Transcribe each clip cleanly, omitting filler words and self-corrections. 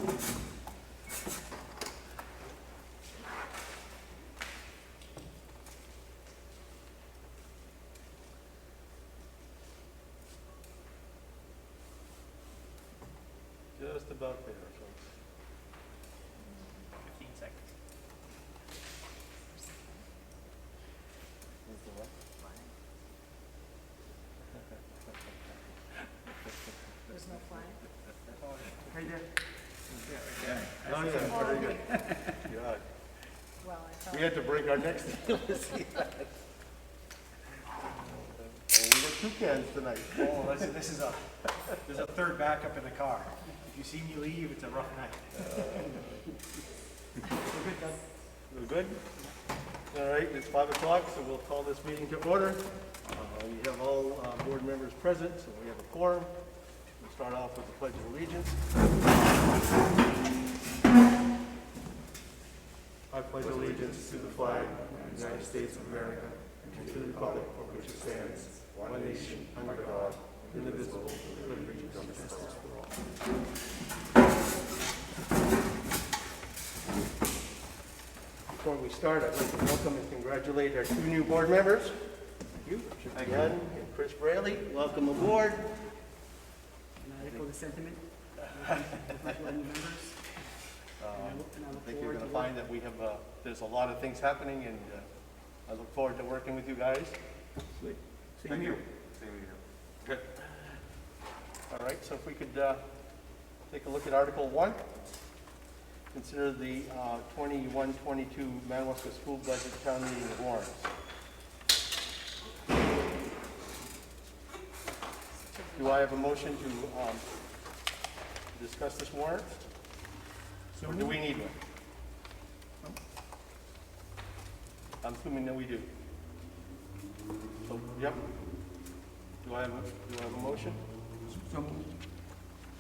Just about there, folks. 15 seconds. There's no flag? Right there. Oh, yeah, very good. God. Well, I thought. We had to break our necks to see that. Well, we got two cans tonight. Oh, there's a third backup in the car. If you see me leave, it's a rough night. We're good, Doug. We're good? All right, it's 5 o'clock, so we'll call this meeting to order. We have all board members present, so we have a quorum. We'll start off with the Pledge of Allegiance. I pledge allegiance to the flag of the United States of America and to the republic for which it stands, one nation, under God, indivisible, with liberty and justice for all. Before we start, I'd like to welcome and congratulate our 2 new board members. Thank you. Jen and Chris Braley, welcome aboard. And I echo the sentiment. With my new members. I think you're going to find that we have, there's a lot of things happening, and I look forward to working with you guys. Same here. Good. All right, so if we could take a look at Article 1. Consider the 21-22 Madawaska School Budget Town Meeting warrants. Do I have a motion to discuss this warrant? Or do we need one? I'm assuming that we do. So, yep. Do I have a motion? So moved.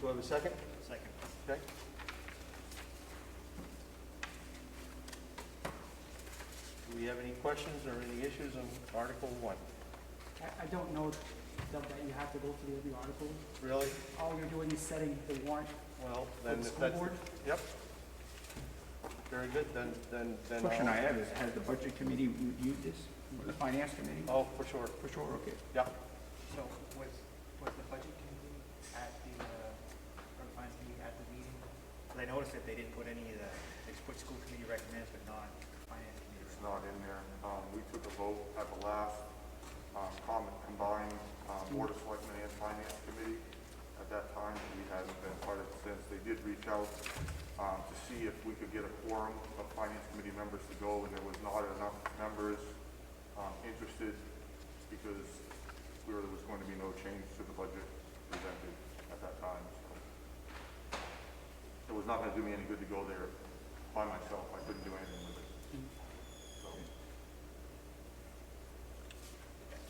Do I have a second? Second. Okay. Do we have any questions or any issues on Article 1? I don't know, Doug, that you have to go through every article. Really? All you're doing is setting the warrant. Well, For then the if school that's... board? Yep. Very good, then... Question I have is, has the budget committee reviewed this, or the finance committee? Oh, for sure. For sure, okay. Yeah. So was the budget committee at the, or the finance committee at the meeting? Because I noticed that they didn't put any of the, they put school committee recommends, but not finance committee. It's not in there. We took a vote at the last combined Board of Selectmen and Finance Committee. At that time, we hadn't been part of it since. They did reach out to see if we could get a quorum of Finance Committee members to go, and there was not enough members interested because there was going to be no change to the budget presented at that time. So it was not going to do me any good to go there by myself. I couldn't do anything with it. So.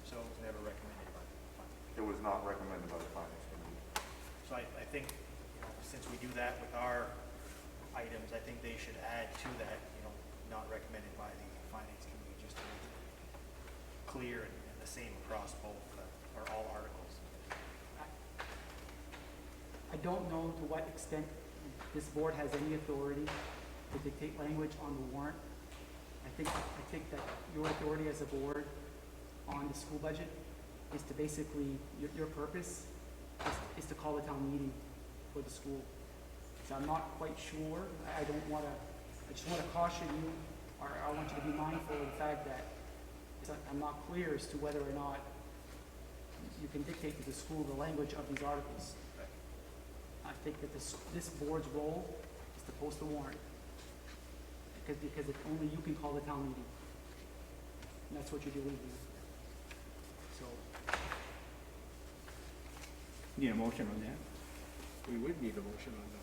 So it was never recommended by the finance. It was not recommended by the Finance Committee. So I think, since we do that with our items, I think they should add to that, not recommended by the finance committee, just to make it clear and the same across both, or all articles. I don't know to what extent this board has any authority to dictate language on the warrant. I think that your authority as a board on the school budget is to basically, your purpose is to call a town meeting for the school. So I'm not quite sure. I just want to caution you, or I want you to be mindful of the fact that I'm not clear as to whether or not you can dictate to the school the language of these articles. I think that this board's role is to post the warrant, because only you can call the town meeting. And that's what you're doing here. So, Need a motion on that? We would need a motion on that.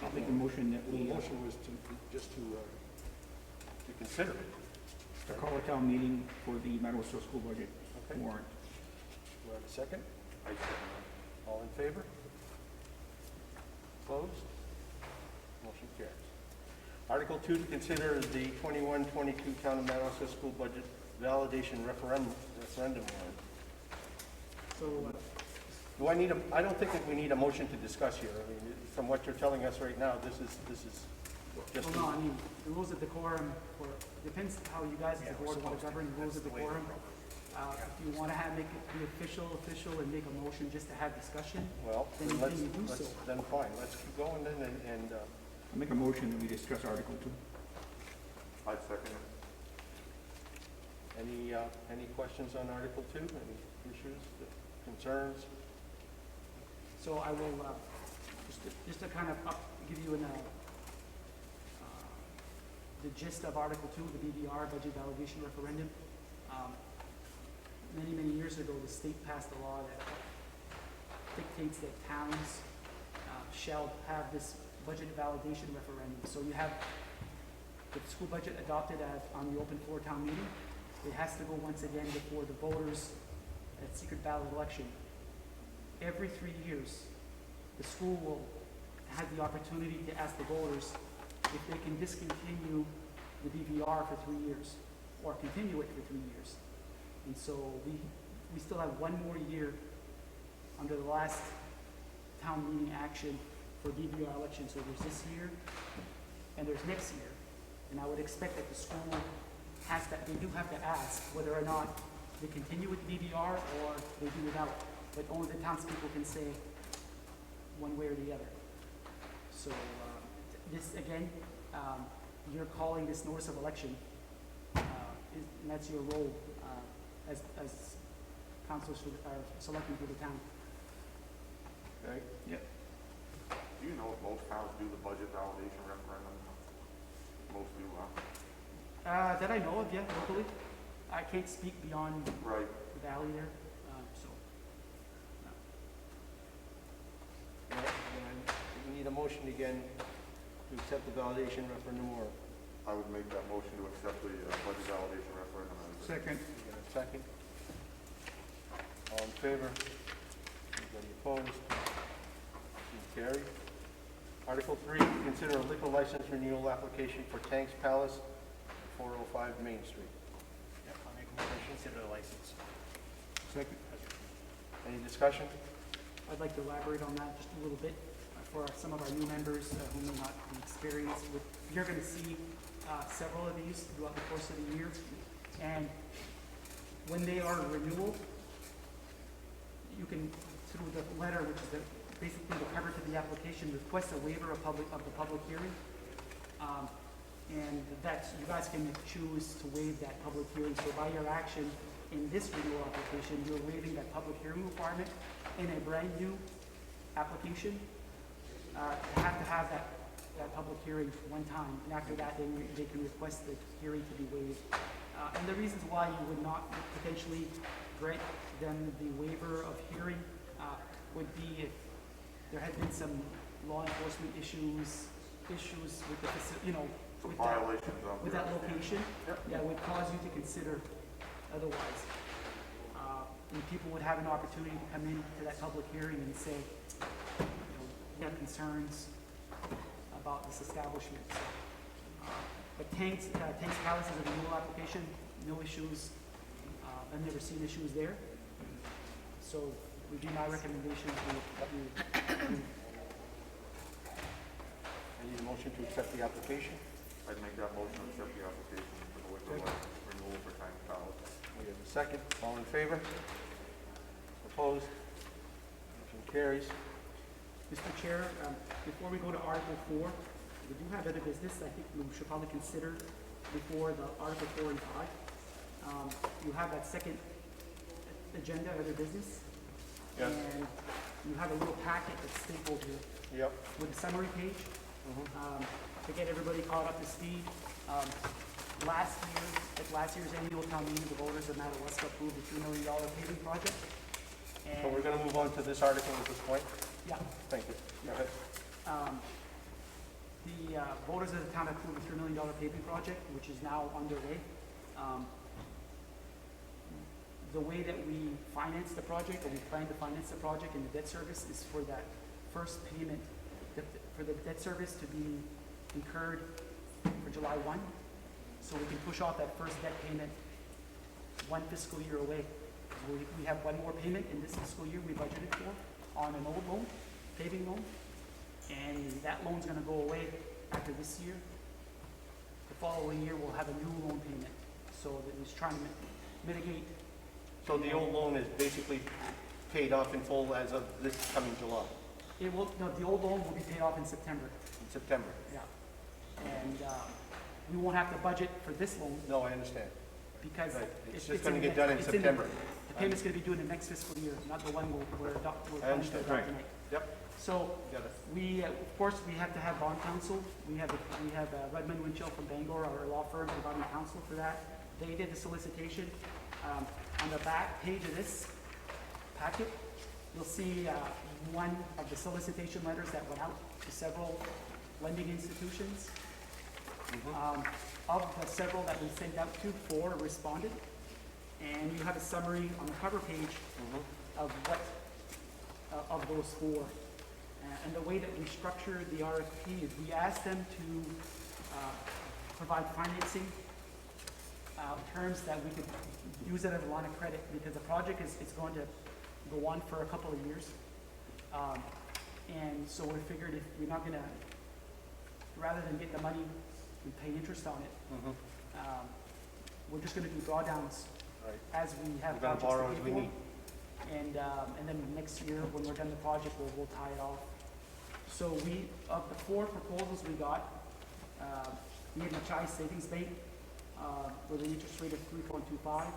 I'll make a motion that The we, motion was just to consider it. to call a town meeting for the Madawaska school budget Okay. warrant. Do I have a second? I second that. All in favor? Opposed? Motion carries. Article 2, to consider the 21-22 Town of Madawaska School Budget Validation Referendum warrant. so Do I need I don't think that we need a motion to discuss here. I mean, from what you're telling us right now, this is just. Well, no, I mean, the rules of decorum, or, depends how you guys as Yeah, a we're board want to supposed to. govern rules of That's the way decorum. we're If you want to make it be official, and make a motion just to have discussion, Well, then then let's, you do so. then fine, let's keep going then, and, I make a motion that we discuss Article 2. I'd second it. any questions on Article 2? Any issues, concerns? So I will, just to kind of give you the gist of Article 2, the BVR, Budget Validation Referendum. Many years ago, the state passed a law that dictates that towns shall have this budget validation referendum. So you have the school budget adopted on the open floor town meeting. It has to go once again before the voters at secret ballot election. Every 3 years, the school will have the opportunity to ask the voters if they can discontinue the BVR for 3 years or continue it for 3 years. And so we still have one more year under the last town meeting action for BVR election. So there's this year and there's next year. And I would expect that the school they do have to ask whether or not they continue with BVR or they do without. But only the townspeople can say one way or the other. So this, again, you're calling this notice of election, and that's your role as councilors are selecting for the town. Okay, Do you know if most towns do the budget validation referendum? Most do, huh? That I know of, yeah, locally. I can't speak beyond Right. the valley there, so. well, then we need a motion again to accept the validation referendum, or I would make that motion to accept the budget validation referendum. Second. we got a second? All in favor? Anybody opposed? Motion carried. Article 3, consider a liquor license renewal application for Tanks Palace, 405 Main Street. Yep, I'll make a motion, consider the license. Second. Any discussion? I'd like to elaborate on that just a little bit for some of our new members who may not be experienced with. You're going to see several of these throughout the course of the year. And when they are renewal, you can, through the letter, which is basically the cover to the application, request a waiver of the public hearing. And that you guys can choose to waive that public hearing. So by your action in this renewal application, you're waiving that public hearing requirement. In a brand new application, have to have that public hearing one time, and after that, then they can request the hearing to be waived. And the reasons why you would not potentially grant them the waiver of hearing would be if there had been some law enforcement issues with the Some with that, violations of. with that location, that would cause you to consider otherwise. And people would have an opportunity to come in to that public hearing and say, we have concerns about this establishment. But Tanks Palace is a renewal application, no issues. I've never seen issues there. So it would be my recommendation to I need a motion to accept the application. I'd make that motion to accept the application for the liquor license renewal for Tanks Palace. We have a second. All in favor? Opposed? Motion carries. Mr. Chair, before we go to Article 4, we do have other business I think we should probably consider before the Article 4 and 5. You have that second agenda, other business. Yes. And you have a little packet that's stapled here Yep. with a summary page. To get everybody caught up to speed, last year's annual town meeting, the voters of Madawaska approved a $2 million paving project. So we're going to move on to this article at this point. Yeah, Thank you. Go ahead. the voters of the town approved a $3 million paving project, which is now underway. The way that we finance the project, or we plan to finance the project in the debt service, is for that first payment, for the debt service to be incurred for July 1. So we can push off that first debt payment one fiscal year away. We have one more payment in this fiscal year we budgeted for on an old loan, paving loan. and that loan's gonna go away after this year. The following year, we'll have a new loan payment, so that it's trying to mitigate. So the old loan is basically paid off in full as of this coming July, It will, no, the old loan will be paid off in September, in September? yeah. And, we won't have to budget for this loan No, I understand. because. Right, it's it- just gonna in get the- done in it's the- September. The payment's gonna be due in the next fiscal year, not the one we're I planning to understand. adopt tonight. Yep, So, got it. we, of course, we have to have bond counsel. We have Redmond Winchell from Bangor, our law firm, providing counsel for that. They did the solicitation. On the back page of this packet, you'll see one of the solicitation letters that went out to several lending institutions. Of the several that we sent out to, 4 responded. And you have a summary on the cover page of what, of those 4. And the way that we structured the RFP is we asked them to provide financing terms that we could use it as a line of credit, because the project is going to go on for a couple of years. And so we figured if we're not gonna, rather than get the money and pay interest on it, we're just gonna do drawdowns Right. as we have We're gonna projects to borrow pay as we for. need. And then next year, when we're done the project, we'll tie it off. So we, of the 4 proposals we got, we had Machias Savings Bank, with an interest rate of 3.25.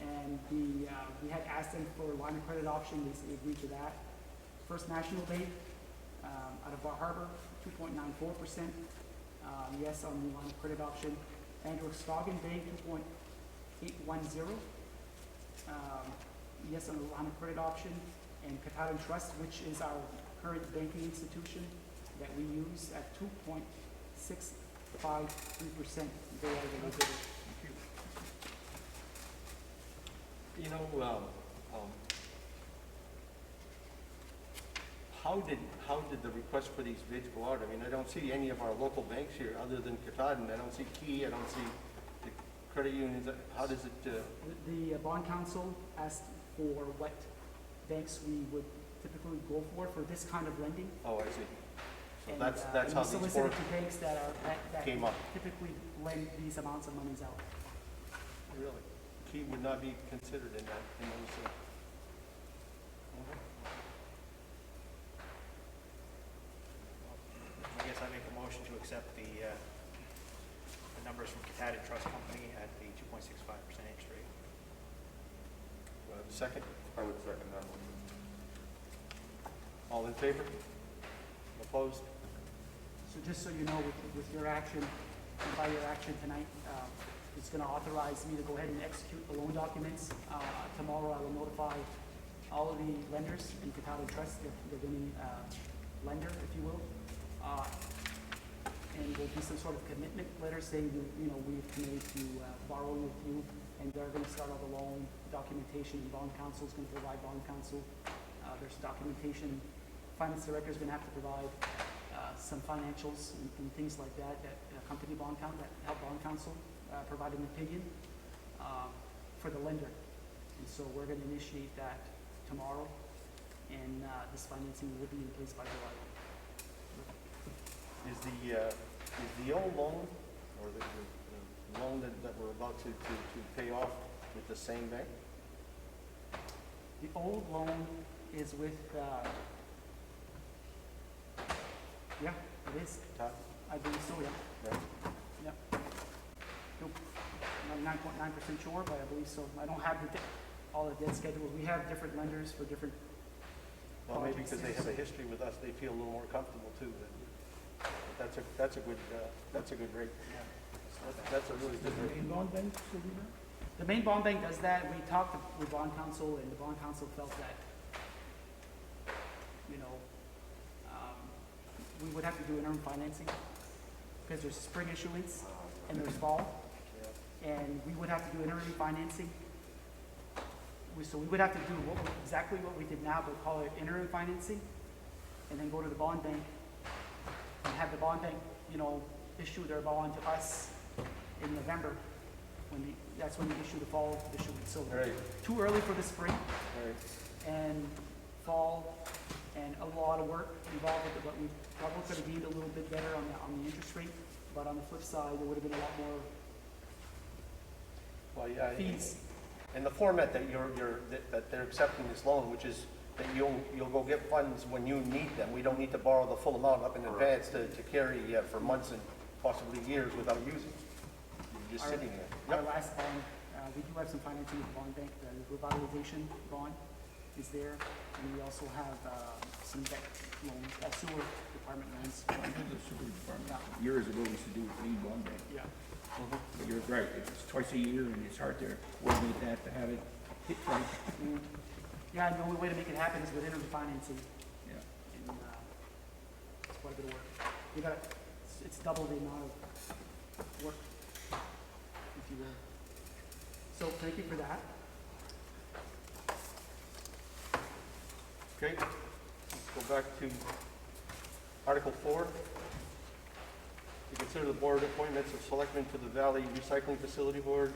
And we had asked them for a line of credit option, they agreed to that. First National Bank, out of Bar Harbor, 2.94%, yes on the line of credit option. Andrew Scoggin Bank, 2.810, yes on the line of credit option. And Katahdin Trust, which is our current banking institution that we use, at 2.653%, they are the low bidder. You know, how did the request for these bids go out? I mean, I don't see any of our local banks here, other than Katahdin. I don't see Key, I don't see the credit unions. How does it, The bond council asked for what banks we would typically go for this kind of lending. oh, I see. So And, that's and how we these 4 solicited to banks that came up. typically lend these amounts of monies out. Really? Key would not be considered in that, in those, I guess I make a motion to accept the numbers from Katahdin Trust Company at the 2.65% interest rate. second? I would second that one. All in favor? Opposed? So just so you know, with your action, and by your action tonight, it's gonna authorize me to go ahead and execute the loan documents. Tomorrow I will notify all of the lenders in Katahdin Trust, the winning lender, if you will. And there'll be some sort of commitment letter saying, we've committed to borrowing with you, and they're gonna start all the loan documentation, and bond counsel is gonna provide bond counsel. There's documentation, finance director's gonna have to provide some financials and things like that, that accompany bond counsel, that help bond counsel provide an opinion for the lender. And so we're gonna initiate that tomorrow, and this financing will be in place by July. Is the old loan, or the loan that we're about to pay off with the same bank? The old loan is with, yeah, it is. Todd? I believe so, yeah. Right. Yep. Nope. I'm 9.9% sure, but I believe so. I don't have all the debt schedules. We have different lenders for different Well, maybe projects. because they have a history with us, they feel a little more comfortable too. But that's a good rate. That's a really good rate. Bond bank, so we know? The main bond bank does that. We talked with bond counsel, and the bond counsel felt that, we would have to do interim financing, because there's spring issuance and there's fall, and we would have to do interim financing. So we would have to do exactly what we did now, but call it interim financing, and then go to the bond bank and have the bond bank, issue their bond to us in November, that's when they issue the fall issuance. So Right, too early for the spring, right. and fall and a lot of work involved with it, but we probably could have deemed a little bit better on the interest rate, but on the flip side, there would have been a lot more Well, yeah, fees. and the format that that they're accepting this loan, which is that you'll go get funds when you need them. We don't need to borrow the full amount up in advance to carry for months and possibly years without using it. You're just sitting there. Our Yep. last bond, we do have some financing with the bond bank, the revitalization bond is there, and we also have some debt loans, sewer department loans. I know the sewer department, years ago, we used to do it in bond bank. Yeah. But you're right, it's twice a year, and it's hard to coordinate that, to have it hit right. Yeah, and the only way to make it happen is with interfinancing, Yeah. and it's quite a bit of work. You got, it's double the amount of work, if you will. So thank you for that. Okay, let's go back to Article 4. To consider the board appointments of selectmen to the Valley Recycling Facility Board,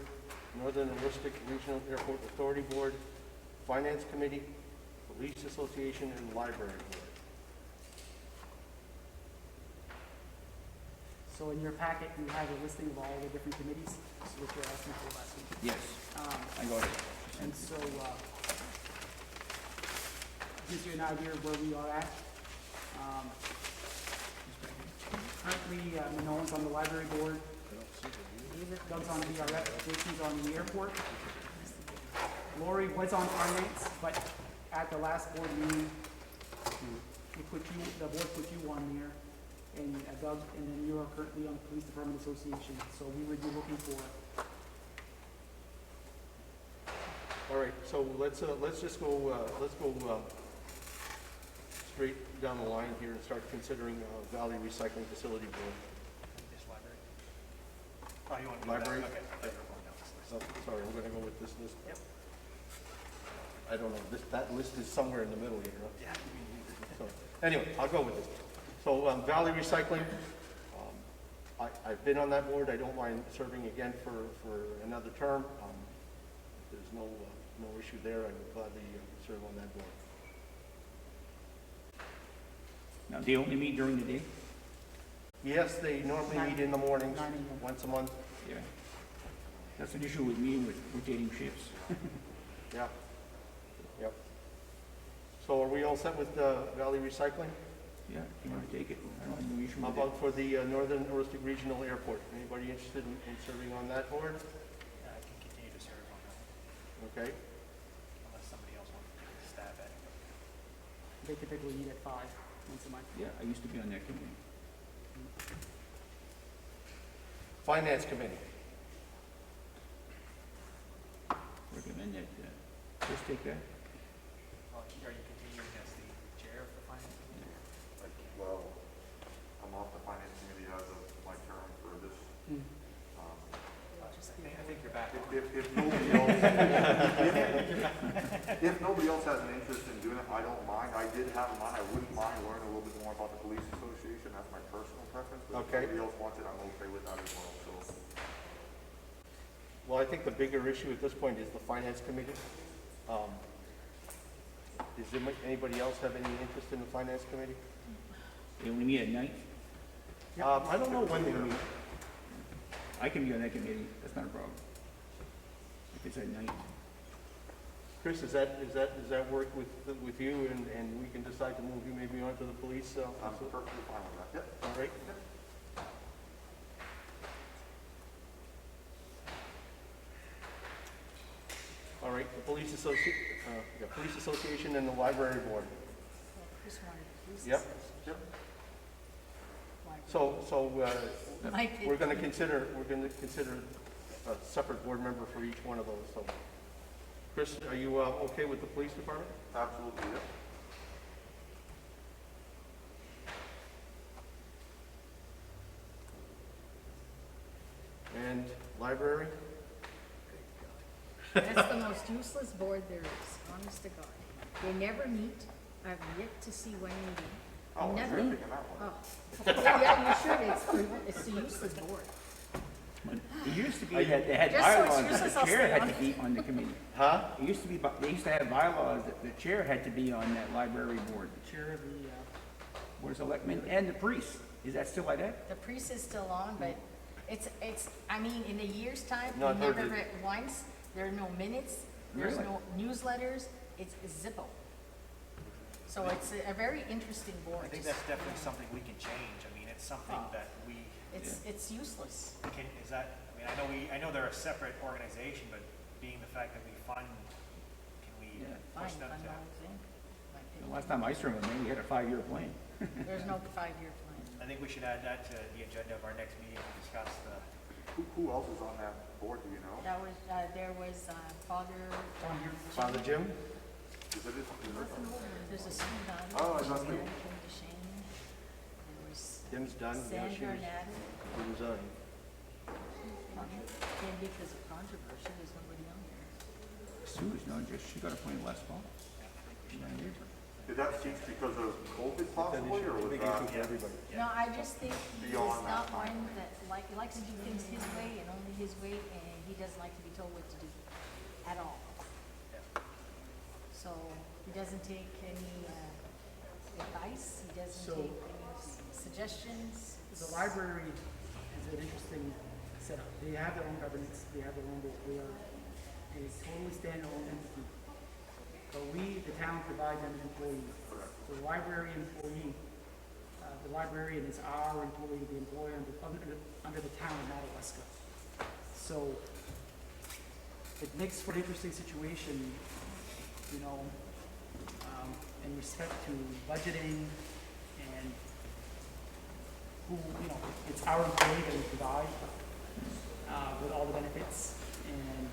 Northern and Rustic Regional Airport Authority Board, Finance Committee, Police Association, and Library Board. So in your packet, you have a listing of all the different committees, which you're asking for last week. Yes, I got it. And so, gives you an idea of where we are at. Currently, Manon's on the library board, Doug's on VRF, Jason's on the airport. Lori was on finance, but at the last board meeting, the board put you on there, and Doug, and then you are currently on the Police Department Association, so we would be looking for. All right, so let's just go, straight down the line here and start considering Valley Recycling Facility Board. This library. Oh, you want to do that? Library? Okay. I thought you were going down this list. Oh, sorry, I'm gonna go with this list. Yep. I don't know, that list is somewhere in the middle here. Huh? Yeah. So, anyway, I'll go with this. So, Valley Recycling, I've been on that board, I don't mind serving again for another term. There's no issue there, I would gladly serve on that board. Now, they only meet during the day? Yes, they normally meet in the mornings, 9 a.m. once a month. Yeah. That's an issue with me with rotating shifts. Yeah. Yep. So are we all set with Valley Recycling? Yeah, if you want to take it, I don't have no issue How with it. about for the Northern Rustic Regional Airport? Anybody interested in serving on that board? I can continue to serve on that, Okay. unless somebody else wants to take a stab at it. They typically meet at 5 once a month. Yeah, I used to be on that committee. Finance Committee. Recommend that, Chris take that. Are you continuing as the chair of the finance committee? Well, I'm off the finance committee as of my term for this. I think you're back on. If nobody else, if nobody else has an interest in doing it, I don't mind. I did have mine. I wouldn't mind learning a little bit more about the police association. That's my personal preference. But Okay. if nobody else wants it, I'm okay with that as well. So, Well, I think the bigger issue at this point is the Finance Committee. Anybody else have any interest in the Finance Committee? They only meet at night. I don't know when they meet. I can be on that committee, that's not a problem. If it's at night. Chris, does that work with you and we can decide to move you maybe onto the police? I'm perfectly fine with that. Yep. All right. All right, the Police Association and the Library Board. Chris wanted to Yep. Yep. So, Mike, we're gonna consider a separate board member for each one of those, so. Chris, are you, okay with the police department? Absolutely. Yep. And library? that's the most useless board there is, honest to God. They never meet. I've yet to see when they meet. Oh, Never. I'm picking that one. Oh, yeah, you should. It's a useless board. It used to be I- that they had Just so it's bylaws that useless, the I'll chair stay had on to be on the committee. Huh? It used to be, they used to have bylaws that the chair had to be on that library board, Chair of the, board of selectmen, and the priest. Is that still like that? The priest is still on, but it's, I mean, in a year's time, we Not heard never it. read once, there are no minutes, there's Really? no newsletters, it's Zippo. So it's a very interesting board. I think just- that's definitely something we can change. I mean, it's something that we It's useless. can, is that, I mean, I know they're a separate organization, but being the fact that we fund, can we Yeah. push Fine, them fund the to? whole thing. my The opinion. last time I served with them, we had a 5-year plan. There's no 5-year plan. I think we should add that to the agenda of our next meeting to discuss the, Who else is on that board, do you know? That was, there was, Father. Father Jim? Is it, There's a Sue Nunn. Oh, I she's know. Mary Kay DeShane. There was Jim's done. Yeah, she Sandra was, Natter. she resigned. And because of controversy, there's nobody on there. Sue's, no, just, she got appointed last fall. She's not here. did that cease because of COVID That possibly, issue, or was big that? issue for everybody. No, I just think he's Beyond not that. one that likes to do things his way and only his way, and he doesn't like to be told what to do at all. So he doesn't take any advice, he doesn't So- take any suggestions. the library is an interesting setup. They have their own governance, they have their own board, they are a totally standalone entity. But we, the town, provide them an employee. So the library employee, the librarian is our employee, the employer under the town of Madawaska. So it makes for an interesting situation, you know, in respect to budgeting and who, you know, it's our employee that we provide, with all the benefits, and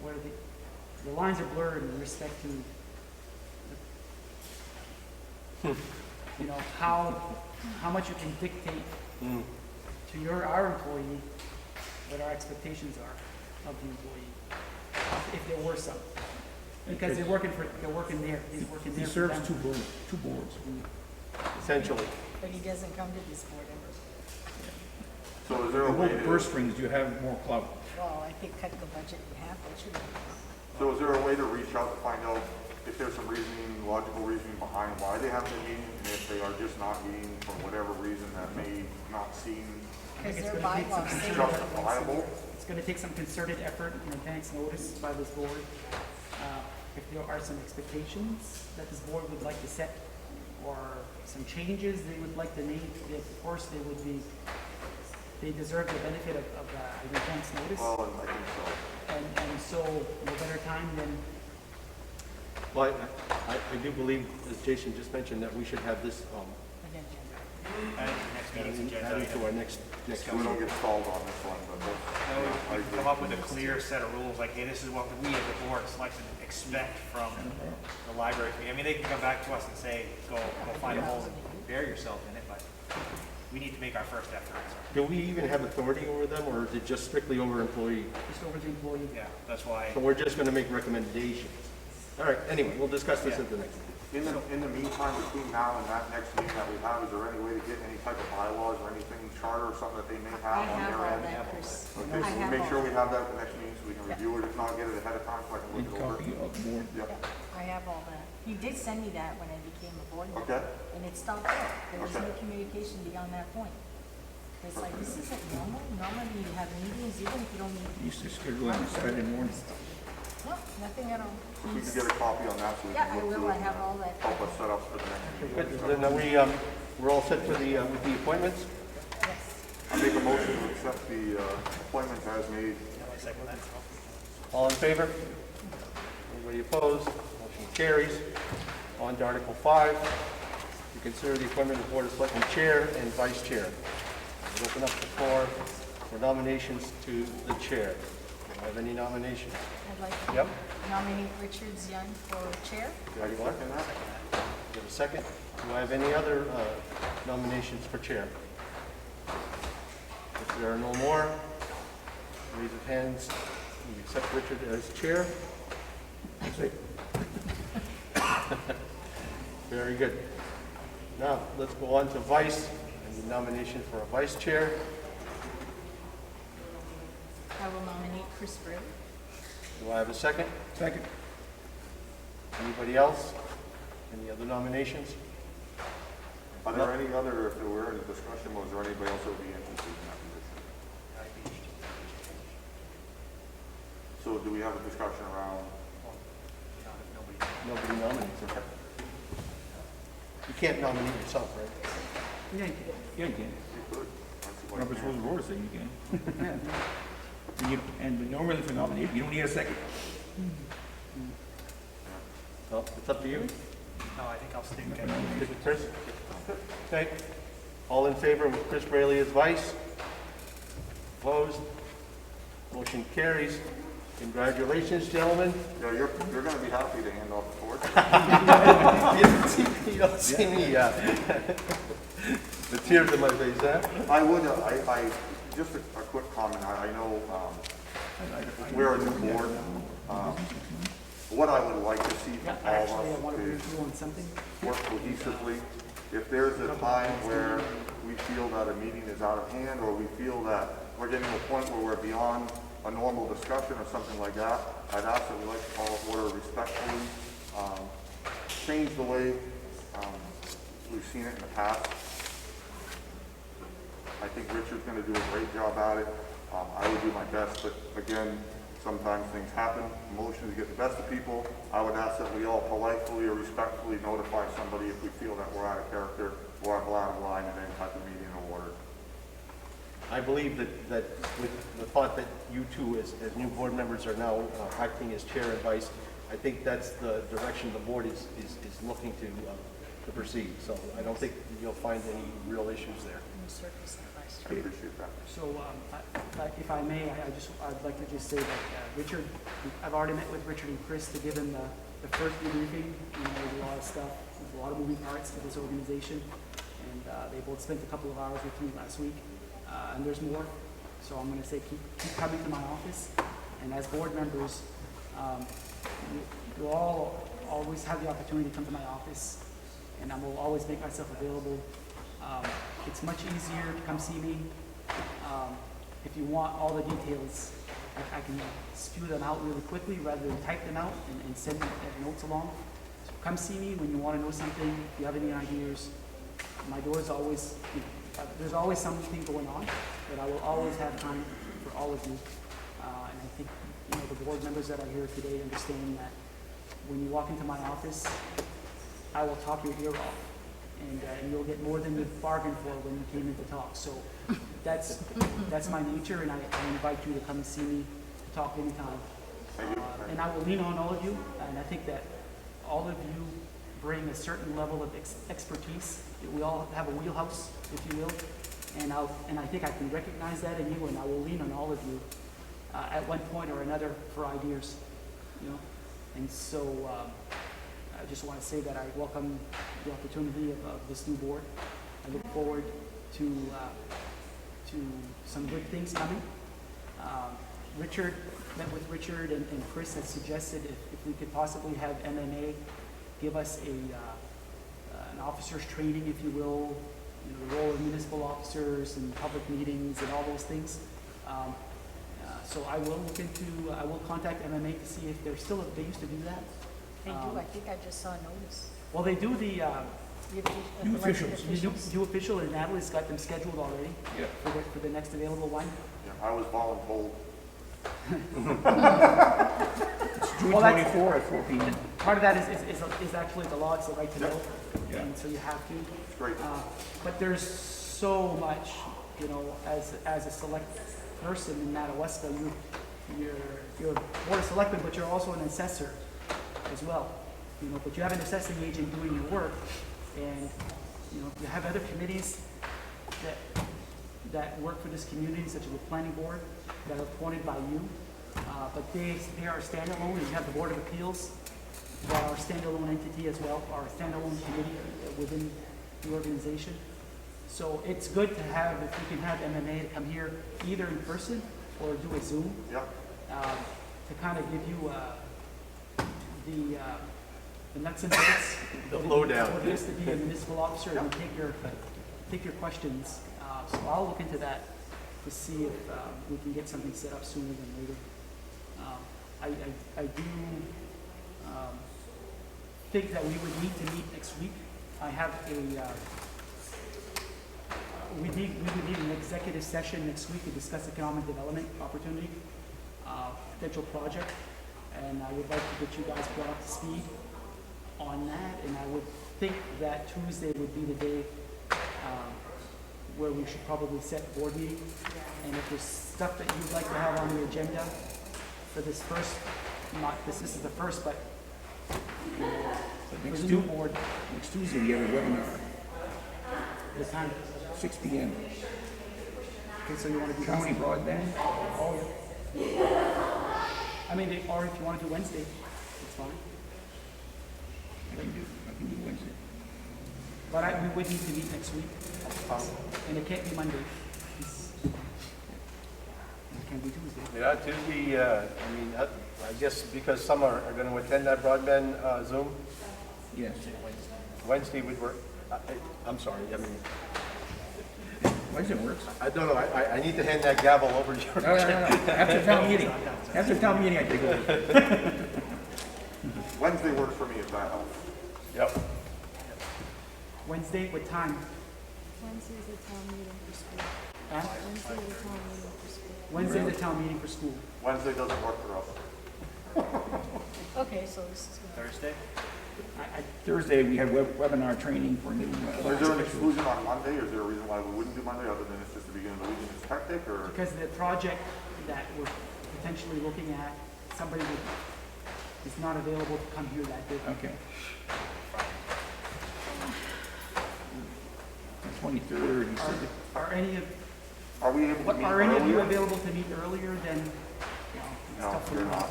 where the lines are blurred in respect to, you know, how much you can dictate to our employee what our expectations are of the employee, if there were some. Because they're working there, he's working there. He for serves them. two boards. Essentially. But he doesn't come to this board ever. So is there a You way hold the to, purse strings, you have more clout. Well, I think cut the budget in half, that should be. so is there a way to reach out to find out if there's some reasoning, logical reasoning behind why they haven't been meeting, and if they are just not meeting for whatever reason that may not seem Because it's their gonna take bylaws some say that once a justifiable? year. It's gonna take some concerted effort and advance notice by this board. If there are some expectations that this board would like to set, or some changes they would like to make, of course, they deserve the benefit of an advance notice. Well, I think so. And so, no better time than, Well, I do believe, as Jason just mentioned, that we should have this, Again, Jen. add it to the next meeting's agenda. added to item. our next So we don't get stalled on this one, but No, we can come up with a clear set of rules, like, hey, this is what we as a board of selectmen expect from the library committee. I mean, they can come back to us and say, go find a hole and bury yourself in it, but we need to make our first effort. Do we even have authority over them, or is it just strictly over employee? just over the employee. Yeah, that's why, So we're just gonna make recommendations. All right, anyway, we'll discuss this at the next. in the meantime, between now and that next meeting that we have, is there any way to get any type of bylaws or anything, charter or something that they may I have on have their all end? that, Chris. Okay, I so have make all sure we that. have that at the next meeting, so we can review it, if not, get it ahead of time, so I can Need look a it over. copy of the board. Yep, I have all that. He did send me that when I became a board member. okay, And it stopped there. There was no Okay. communication beyond that point. It's like, this isn't normal. Normally you have meetings even if you don't need. Used to schedule it on Saturday morning. No, nothing at all. if we can He's- get a copy on that, so we Yeah, can I look will. through I it, have all that. help us set up for the next meeting. Good, then we're all set for the, with the appointments? Yes. I make a motion to accept the appointments as made. I second that. All in favor? Anybody opposed? Motion carries. On to Article 5, to consider the appointment of Board of Selectmen Chair and Vice Chair. We'll open up the floor for nominations to the Chair. Do I have any nominations? I'd like to Yep. nominate Richard Zion for chair. Did I second that? Do you have a second? Do I have any other nominations for Chair? If there are no more, raise of hands. We accept Richard as Chair. Very good. Now, let's go on to Vice, and the nomination for a Vice Chair. I will nominate Chris Bray. Do I have a second? Second. Anybody else? Any other nominations? Are there any other, if there were any discussion, was there anybody else that would be interested in that position? I'd be interested. So do we have a discussion around, Well, not if nobody. Nobody nominates, okay. You can't nominate yourself, right? Yeah, you can. Yeah, you can. you could? I see why you Robert's can't. rules of order say you can. And normally for nomination, you don't need a second. Well, it's up to you. No, I think I'll stick. Stick with Chris? Okay. All in favor of Chris Braley as vice? Opposed? Motion carries. Congratulations, gentlemen. Yeah, you're gonna be happy to hand off the torch. You don't see me, the tears in my face, huh? I would, just a quick comment, I know, we're a new board. What I would like to see Yeah, from actually, I all want of to us brief is you on something. work cohesively. If there's a time where we feel that a meeting is out of hand, or we feel that we're getting to a point where we're beyond a normal discussion or something like that, I'd ask that we like to call it order respectfully, change the way we've seen it in the past. I think Richard's gonna do a great job at it. I would do my best, but again, sometimes things happen. Emotions get the best of people. I would ask that we all politely or respectfully notify somebody if we feel that we're out of character or out of line in any type of meeting or order. I believe that with the thought that you two, as new board members, are now acting as chair and vice, I think that's the direction the board is looking to proceed. So I don't think you'll find any real issues there. In the circus that last I year. appreciate that. So, if I may, I'd like to just say that Richard, I've already met with Richard and Chris to give him the first debriefing. You know, there's a lot of stuff, there's a lot of moving parts to this organization, and they both spent a couple of hours with me last week, and there's more. So I'm going to say keep coming to my office, and as board members, you all always have the opportunity to come to my office, and I will always make myself available. It's much easier to come see me. If you want all the details, I can spew them out really quickly rather than type them out and send notes along. So come see me when you want to know something. If you have any ideas, my door is always, there's always something going on, but I will always have time for all of you. And I think, you know, the board members that are here today understand that when you walk into my office, I will talk your ear off. And you'll get more than you bargained for when you came in to talk. So that's my nature, and I invite you to come and see me to talk anytime. And I will lean on all of you, and I think that all of you bring a certain level of expertise. We all have a wheelhouse, if you will, and I think I can recognize that in you, and I will lean on all of you at one point or another for ideas, you know. And so I just want to say that I welcome the opportunity of this new board. I look forward to some good things coming. Richard, met with Richard and Chris had suggested if we could possibly have MMA give us an officer's training, if you will, you know, the role of municipal officers and public meetings and all those things. So I will contact MMA to see if they're still, they used to do that. They do, I think I just saw a notice. Well, they do the New elected officials. new official, and Natalie's got them scheduled already Yeah. for the next available one. Yeah, I was voluntold. It's June Well, that's- 24 at 4 p.m. Part of that is actually the law, it's the right to know, Yeah. and so you have to. It's great. But there's so much, you know, as a select person in Madawaska, you're a board of selectmen, but you're also an assessor as well. You know, but you have an assessing agent doing your work, and, you know, you have other committees that work for this community, such as the planning board, that are appointed by you, but they are standalone, and you have the Board of Appeals, that are a standalone entity as well, or a standalone committee within the organization. So it's good to have, if you can have MMA to come here either in person or do a Zoom, Yeah, to kind of give you the nuts and bolts. The lowdown. What it is to be a municipal officer and take your questions. So I'll look into that. to see if we can get something set up sooner than later. I do think that we would need to meet next week. I have we would need an executive session next week to discuss economic development opportunity, potential project, and I would like to get you guys brought up to speed on that, and I would think that Tuesday would be the day where we should probably set a board meeting. And if there's stuff that you'd like to have on the agenda for this first, this is the first, but for the new board, Next Tuesday, we have a webinar, the time. 6 p.m. Okay, so you want to do County broadband? Oh, yeah. I mean, or if you want to do Wednesday, it's fine. I can do Wednesday. But we would need to meet next week. And it can't be Monday. It can't be Tuesday. Yeah, Tuesday, I mean, I guess because some are going to attend that broadband Zoom, Yes. Wednesday would work. I'm sorry, I mean, Wednesday works. I don't know, I need to hand that gavel over to you. No. After town meeting. After town meeting, I take over. Wednesday works for me if that helps. Yep. Wednesday, what time? Wednesday's the town meeting for school. Huh? Wednesday's the town meeting for school. Wednesday, the town meeting for school. Wednesday doesn't work for us. Okay, so this is good. Thursday? Thursday, we have webinar training for new. Is there an exclusion on Monday? Is there a reason why we wouldn't do Monday other than it's just the beginning of the week and it's hectic or? Because the project that we're potentially looking at, somebody is not available to come here that day. Okay. The 23rd, you said. Are any of, Are we able to meet are any of you earlier? available to meet earlier than, it's No, tough for we're you. not.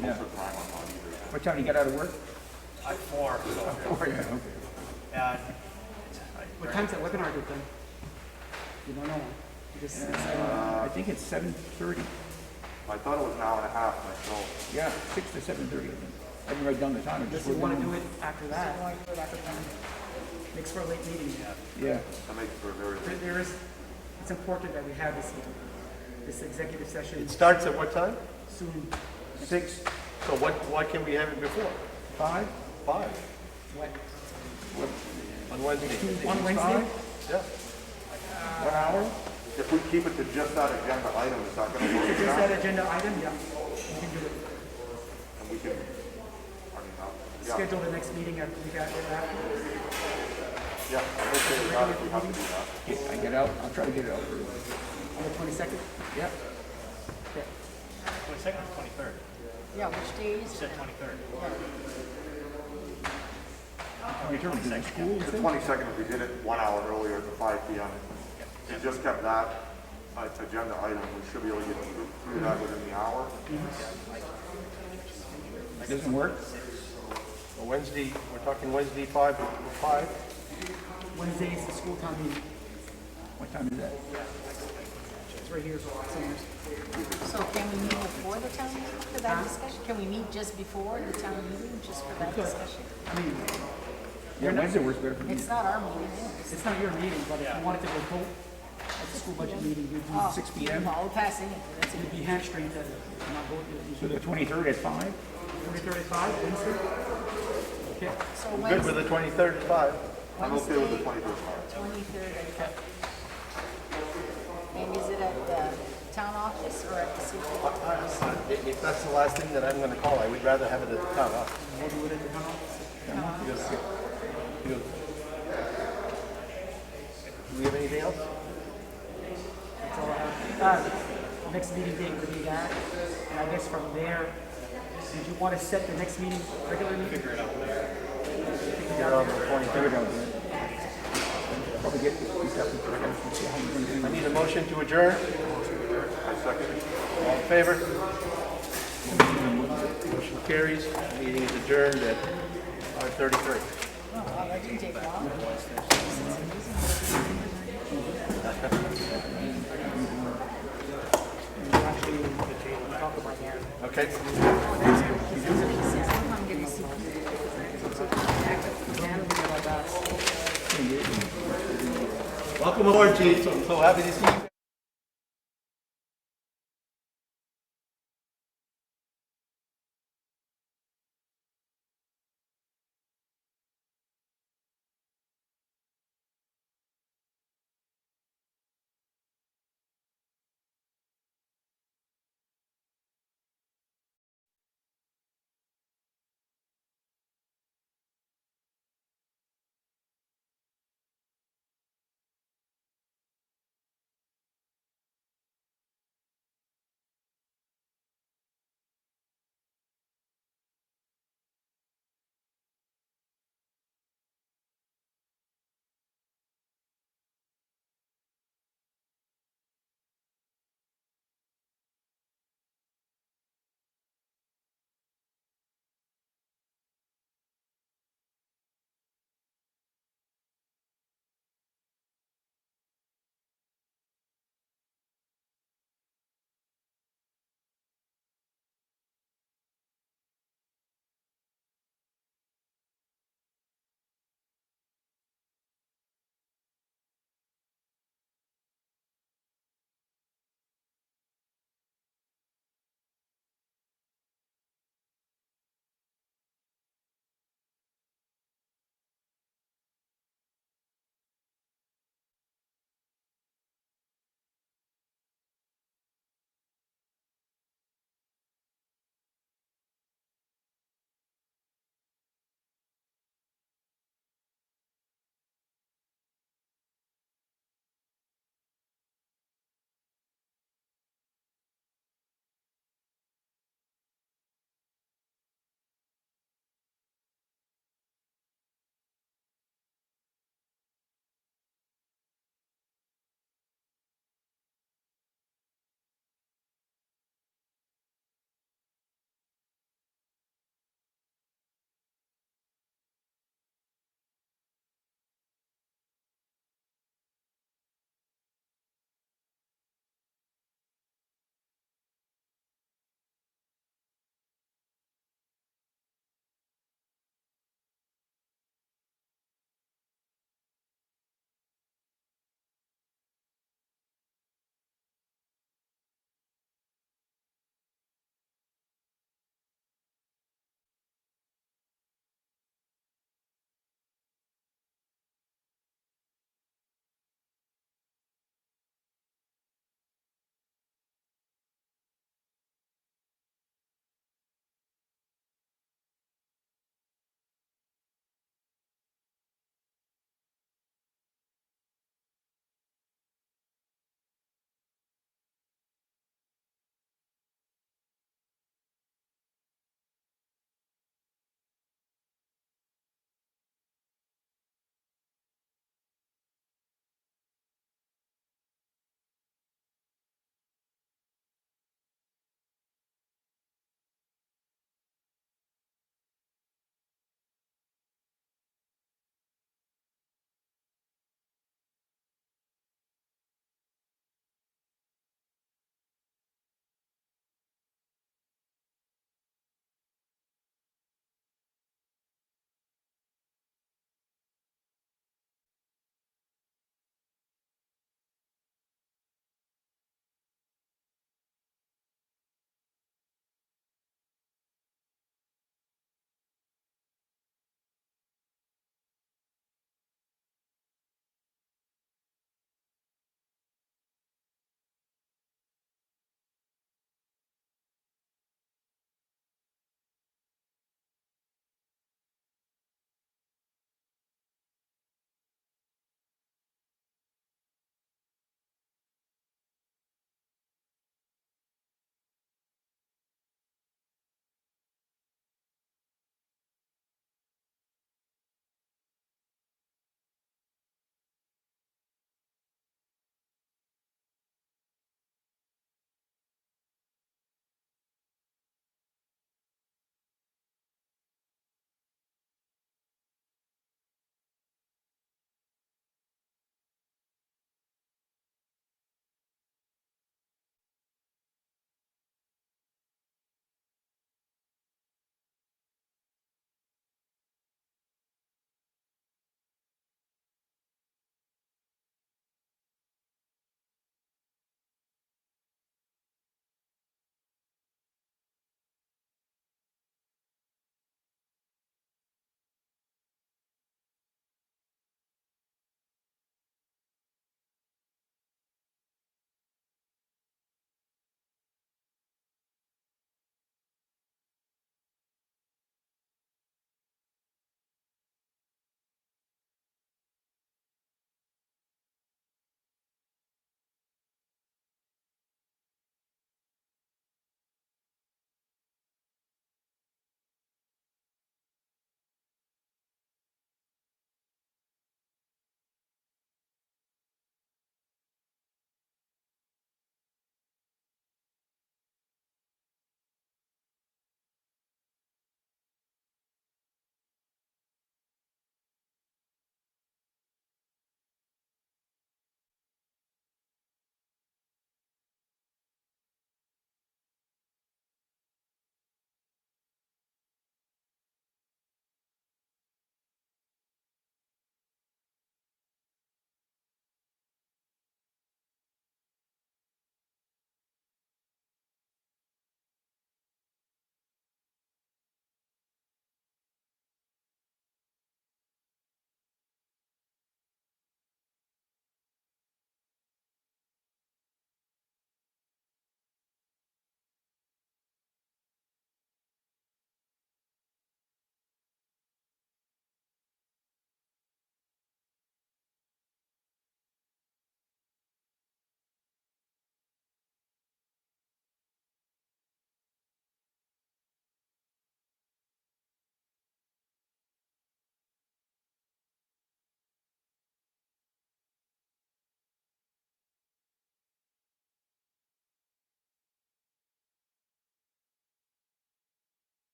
Most of the time I'm not either. What time you get out of work? At 4, so, Oh, yeah, okay. yeah. What time's that webinar get done? You don't know. Just, I think it's 7:30. I thought it was an hour and a half myself. Yeah, 6 to 7:30, I think. I didn't write down the time. I Unless just you wrote want to down- do it after that. Makes for a late meeting. Yeah. That makes for a very late. There is, it's important that we have this executive session It starts at what time? soon. 6. So why can't we have it before? 5? 5, What, on Wednesday. on Wednesday? Yeah. 1 hour? If we keep it to just that agenda item, is that going to work? Just now? that agenda item, yeah. You can do it. And we can, I mean, yeah, Schedule the next meeting after we got it after. yeah, I'm okay with that if we have to do that. Yeah, I get out, I'll try to get it out early. On the 22nd? Yeah. Okay. 22nd or 23rd? Yeah, which day You is it? said 23rd. 23rd, is it school, you The said? 22nd, if we did it 1 hour earlier to 5 p.m., it just kept that agenda item, we should be able to get through that within the hour. Doesn't work? Well, Wednesday, we're talking Wednesday 5. Wednesday is the school town meeting. What time is that? It's right here somewhere. So can we meet before the town meeting for that discussion? Can we meet just before the town meeting, just for that discussion? I mean, Yeah, Wednesday works better for me. It's not our meeting anyways. it's not your meeting, but if you wanted to go vote at the school budget meeting, you'd be, 6 p.m.? I'll pass in. That's it. you'd be hamstringed to not vote. So the 23rd at 5? 23rd at 5, Wednesday? Okay. So Good with the 23rd at 5. I'm okay with the Wednesday, 23rd. 23rd at 5. And is it at the town office or at the city office? If that's the last thing that I'm going to call, I would rather have it at the town office. We'll do it at the town office. Because- Do we have anything else? That's all I have. Next meeting date would be that, and I guess from there, did you want to set the next meeting regularly? Figure it out there. Figure out the 23rd. Probably get these up and see how we're going to I do. need a motion to adjourn. I second it. All in favor? Motion carries. Meeting is adjourned at 5:33. Oh, wow, that didn't take long. Actually, talk about that. Okay. I'm gonna see. Welcome aboard, Chief. So happy to see you.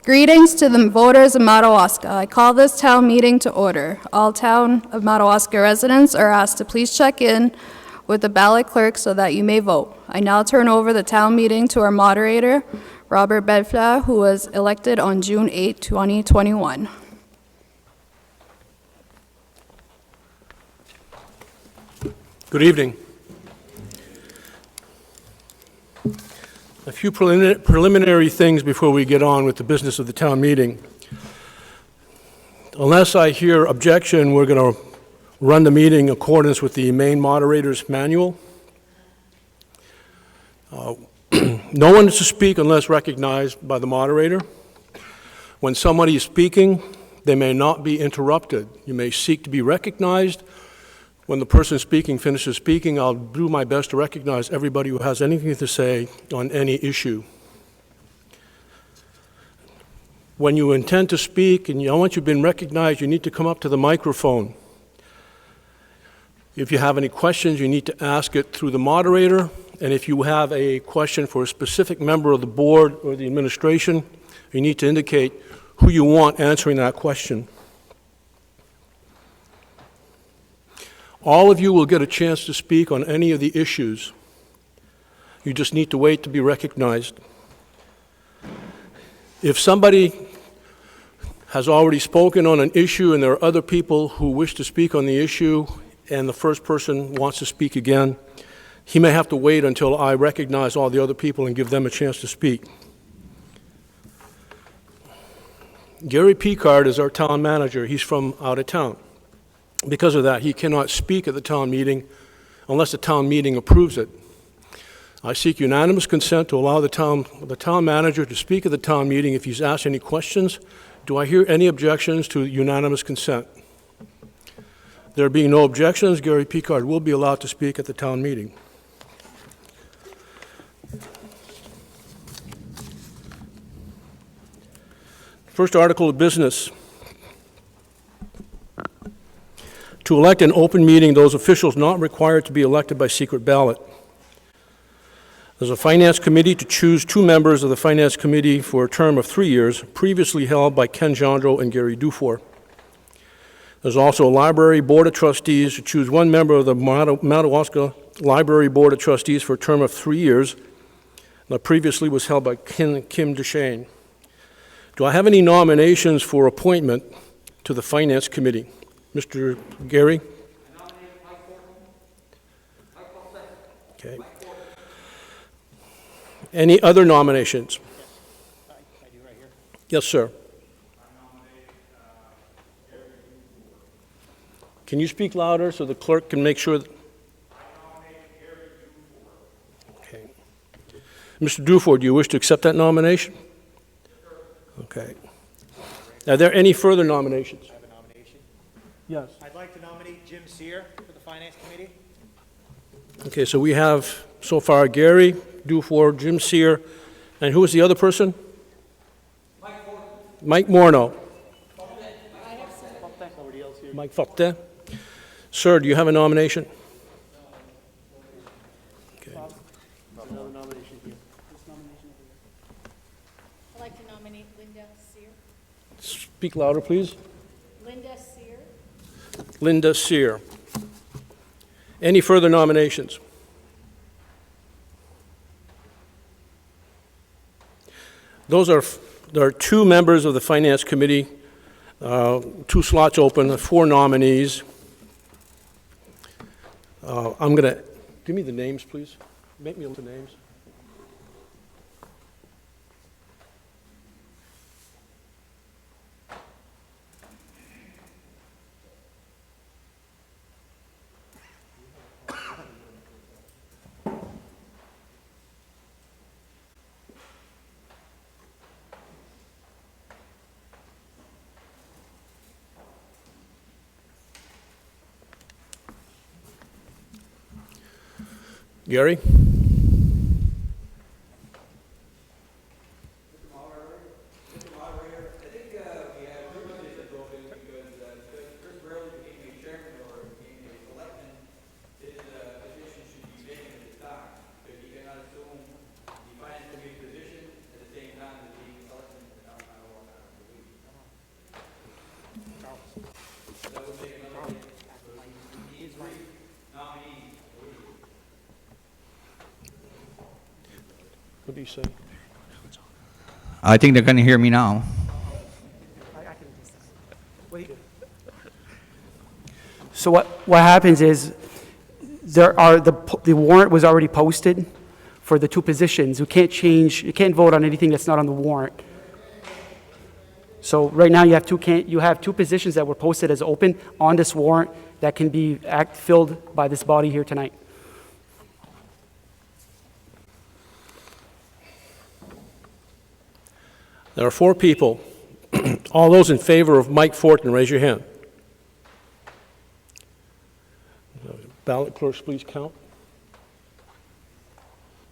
Greetings to the voters of Madawaska. I call this town meeting to order. All town of Madawaska residents are asked to please check in with the ballot clerk so that you may vote. I now turn over the town meeting to our moderator, Robert Bedfla, who was elected on June 8, 2021. Good evening. A few preliminary things before we get on with the business of the town meeting. Unless I hear objection, we're going to run the meeting in accordance with the main moderator's manual. No one is to speak unless recognized by the moderator. When somebody is speaking, they may not be interrupted. You may seek to be recognized. When the person speaking finishes speaking, I'll do my best to recognize everybody who has anything to say on any issue. When you intend to speak and once you've been recognized, you need to come up to the microphone. If you have any questions, you need to ask it through the moderator. And if you have a question for a specific member of the board or the administration, you need to indicate who you want answering that question. All of you will get a chance to speak on any of the issues. You just need to wait to be recognized. If somebody has already spoken on an issue and there are other people who wish to speak on the issue and the first person wants to speak again, he may have to wait until I recognize all the other people and give them a chance to speak. Gary Picard is our town manager. He's from out of town. Because of that, he cannot speak at the town meeting unless the town meeting approves it. I seek unanimous consent to allow the town manager to speak at the town meeting if he's asked any questions. Do I hear any objections to unanimous consent? There being no objections, Gary Picard will be allowed to speak at the town meeting. First article of business. To elect an open meeting, those officials not required to be elected by secret ballot. There's a finance committee to choose 2 members of the finance committee for a term of 3 years, previously held by Ken Jandro and Gary Dufour. There's also a library board of trustees to choose 1 member of the Madawaska Library Board of Trustees for a term of 3 years. That previously was held by Kim Duchesne. Do I have any nominations for appointment to the finance committee? Mr. Gary? I nominate Mike Fortin. Okay. Any other nominations? I do right here. Yes, sir. Can you speak louder so the clerk can make sure? Okay. Mr. Dufour, do you wish to accept that nomination? Okay. Are there any further nominations? I have a nomination. Yes. I'd like to nominate Jim Sear for the Finance Committee. Okay, so we have so far Gary Dufour, Jim Sear, and who is the other person? Mike Fortin. Mike Morneau. Somebody else here. Mike Fortin. Sir, do you have a nomination? Okay. Another nomination here. I'd like to nominate Linda Sear. Speak louder, please. Linda Sear. Linda Sear. Any further nominations? There are 2 members of the Finance Committee, 2 slots open, 4 nominees. I'm going to, give me the names, please. Make me the names. Gary? What do you say? I think they're gonna hear me now. I can just, wait. So what happens is, the warrant was already posted for the two positions. You can't vote on anything that's not on the warrant. So right now, you have two positions that were posted as open on this warrant that can be filled by this body here tonight. There are 4 people. All those in favor of Mike Fortin, raise your hand. Ballot clerks, please count.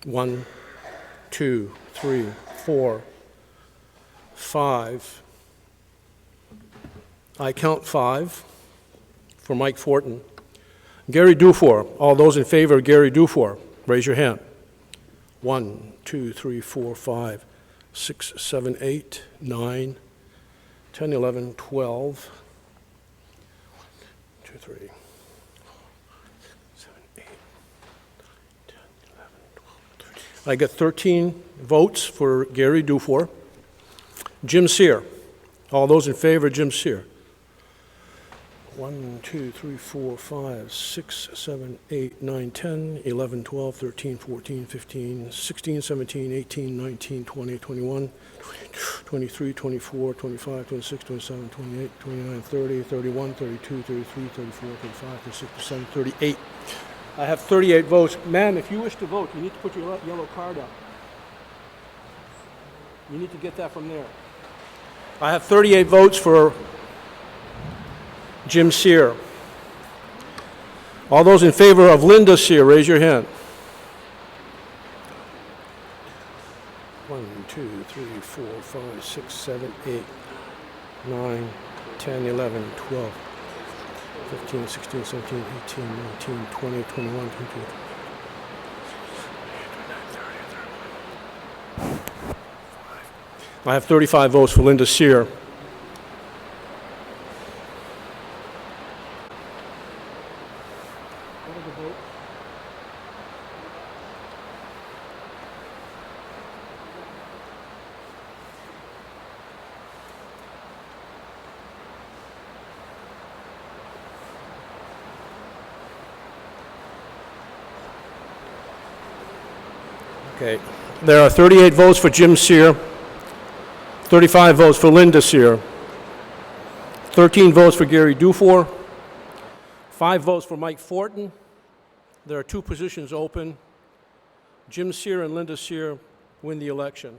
1, 2, 3, 4, 5. I count 5 for Mike Fortin. Gary Dufour, all those in favor of Gary Dufour, raise your hand. 1, 2, 3, 4, 5, 6, 7, 8, 9, 10, 11, 12. 1, 2, 3, 4, 7, 8, 10, 11, 12, 13. I got 13 votes for Gary Dufour. Jim Sear, all those in favor of Jim Sear. 1, 2, 3, 4, 5, 6, 7, 8, 9, 10, 11, 12, 13, 14, 15, 16, 17, 18, 19, 20, 21, 23, 24, 25, 26, 27, 28, 29, 30, 31, 32, 33, 34, 35, 36, 37, 38. I have 38 votes. Ma'am, if you wish to vote, you need to put your yellow card up. You need to get that from there. I have 38 votes for Jim Sear. All those in favor of Linda Sear, raise your hand. 1, 2, 3, 4, 5, 6, 7, 8, 9, 10, 11, 12, 15, 16, 17, 18, 19, 20, 21, 22. I have 35 votes for Linda Sear. Okay, there are 38 votes for Jim Sear, 35 votes for Linda Sear, 13 votes for Gary Dufour, 5 votes for Mike Fortin. There are 2 positions open. Jim Sear and Linda Sear win the election.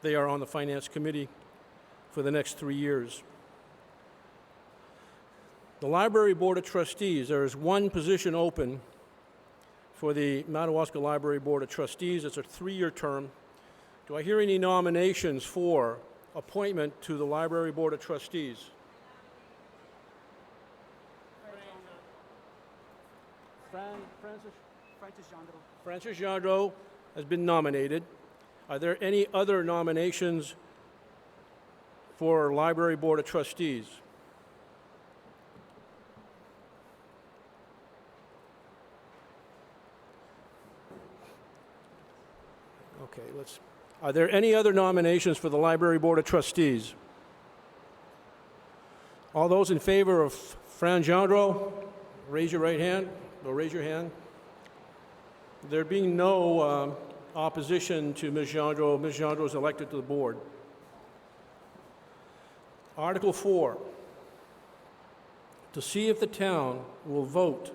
They are on the Finance Committee for the next 3 years. The Library Board of Trustees, there is 1 position open for the Madawaska Library Board of Trustees. It's a 3-year term. Do I hear any nominations for appointment to the Library Board of Trustees? Francis Gendreau has been nominated. Are there any other nominations for Library Board of Trustees? Okay, are there any other nominations for the Library Board of Trustees? All those in favor of Fran Gendreau, raise your right hand, or raise your hand. There being no opposition to Ms. Gendreau is elected to the board. Article 4, to see if the town will vote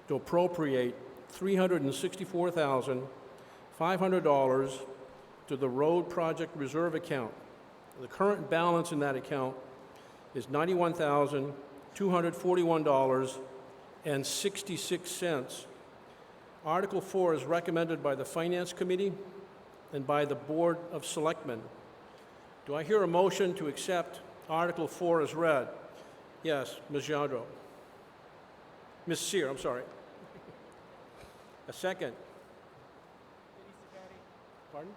to appropriate $364,500 to the Road Project Reserve account. The current balance in that account is $91,241.66. Article 4 is recommended by the Finance Committee and by the Board of Selectmen. Do I hear a motion to accept Article 4 as read? Yes, Ms. Gendreau. Ms. Sear, I'm sorry. A second. Pardon?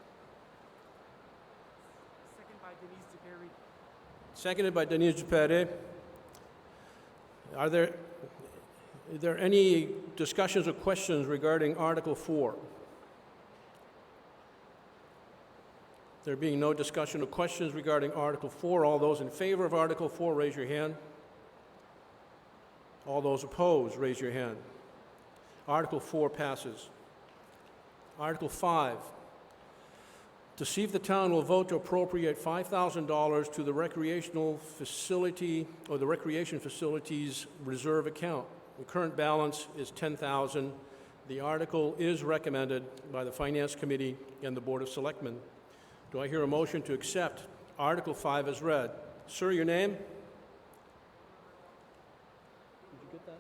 Second by Denise DePerry. Seconded by Denise Dupere. Is there any discussions or questions regarding Article 4? There being no discussion or questions regarding Article 4, all those in favor of Article 4, raise your hand. All those opposed, raise your hand. Article 4 passes. Article 5, to see if the town will vote to appropriate $5,000 to the recreational facility or the recreation facilities reserve account. The current balance is $10,000. The article is recommended by the Finance Committee and the Board of Selectmen. Do I hear a motion to accept Article 5 as read? Sir, your name? Did you get that?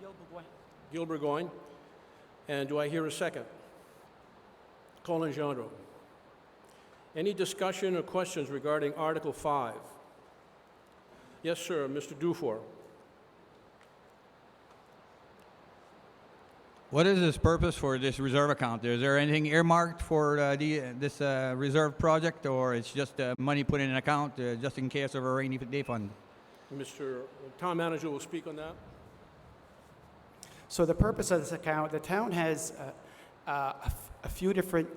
Gil Burgoyne. Gil Burgoyne. And do I hear a second? Colin Gendreau. Any discussion or questions regarding Article 5? Yes, sir, Mr. Dufour. What is this purpose for this reserve account? Is there anything earmarked for this reserve project, or it's just money put in an account just in case of a rainy day fund? Mr. Town Manager will speak on that. So the purpose of this account, the town has a few different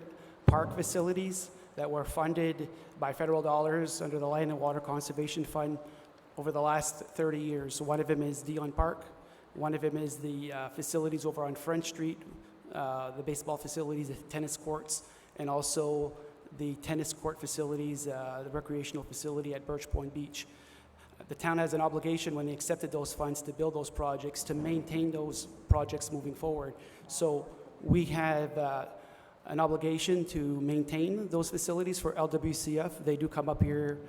park facilities that were funded by federal dollars under the Land and Water Conservation Fund over the last 30 years. One of them is Dion Park. One of them is the facilities over on French Street, the baseball facilities, the tennis courts, and also the tennis court facilities, the recreational facility at Birch Point Beach. The town has an obligation when they accepted those funds to build those projects, to maintain those projects moving forward. So we have an obligation to maintain those facilities for LWCF. They do come up here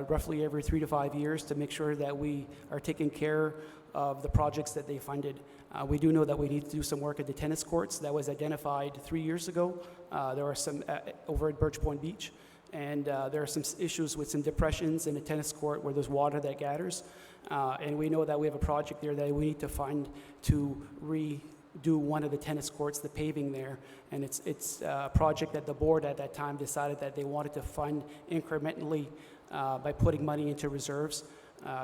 roughly every 3 to 5 years to make sure that we are taking care of the projects that they funded. We do know that we need to do some work at the tennis courts. That was identified 3 years ago. There are some over at Birch Point Beach, and there are some issues with some depressions in the tennis court where there's water that gathers. And we know that we have a project there that we need to fund to redo one of the tennis courts, the paving there. And it's a project that the board at that time decided that they wanted to fund incrementally by putting money into reserves.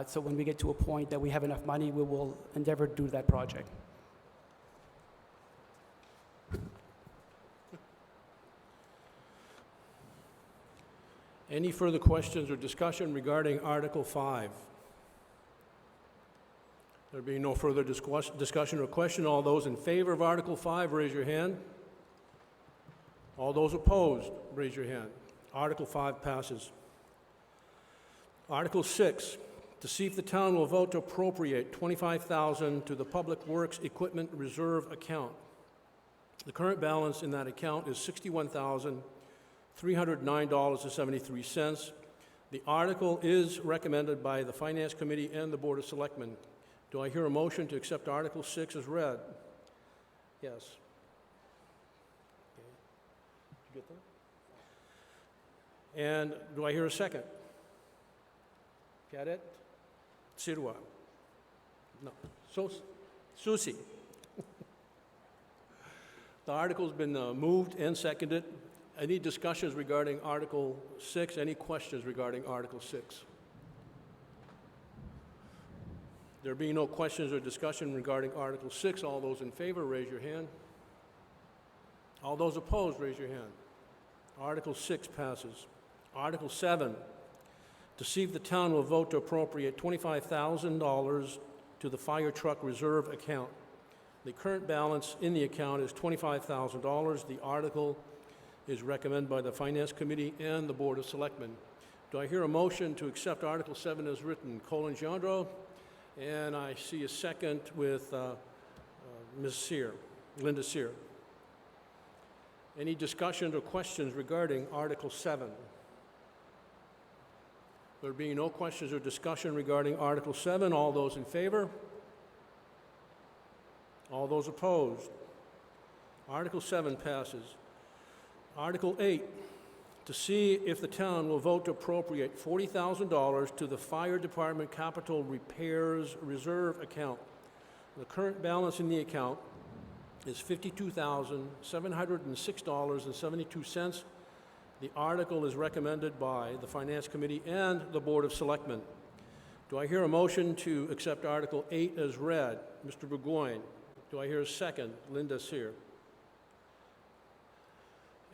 So when we get to a point that we have enough money, we will endeavor to do that project. Any further questions or discussion regarding Article 5? There being no further discussion or question, all those in favor of Article 5, raise your hand. All those opposed, raise your hand. Article 5 passes. Article 6, to see if the town will vote to appropriate $25,000 to the Public Works Equipment Reserve account. The current balance in that account is $61,309.73. The article is recommended by the Finance Committee and the Board of Selectmen. Do I hear a motion to accept Article 6 as read? Yes. Okay. Did you get that? And do I hear a second? Got it? Sirwa? No. Susi? The article's been moved and seconded. Any discussions regarding Article 6? Any questions regarding Article 6? There being no questions or discussion regarding Article 6, all those in favor, raise your hand. All those opposed, raise your hand. Article 6 passes. Article 7, to see if the town will vote to appropriate $25,000 to the fire truck reserve account. The current balance in the account is $25,000. The article is recommended by the Finance Committee and the Board of Selectmen. Do I hear a motion to accept Article 7 as written? Colin Gendreau, and I see a second with Ms. Sear, Linda Sear. Any discussion or questions regarding Article 7? There being no questions or discussion regarding Article 7, all those in favor? All those opposed? Article 7 passes. Article 8, to see if the town will vote to appropriate $40,000 to the Fire Department Capital Repairs Reserve account. The current balance in the account is $52,706.72. The article is recommended by the Finance Committee and the Board of Selectmen. Do I hear a motion to accept Article 8 as read? Mr. Burgoyne. Do I hear a second? Linda Seer.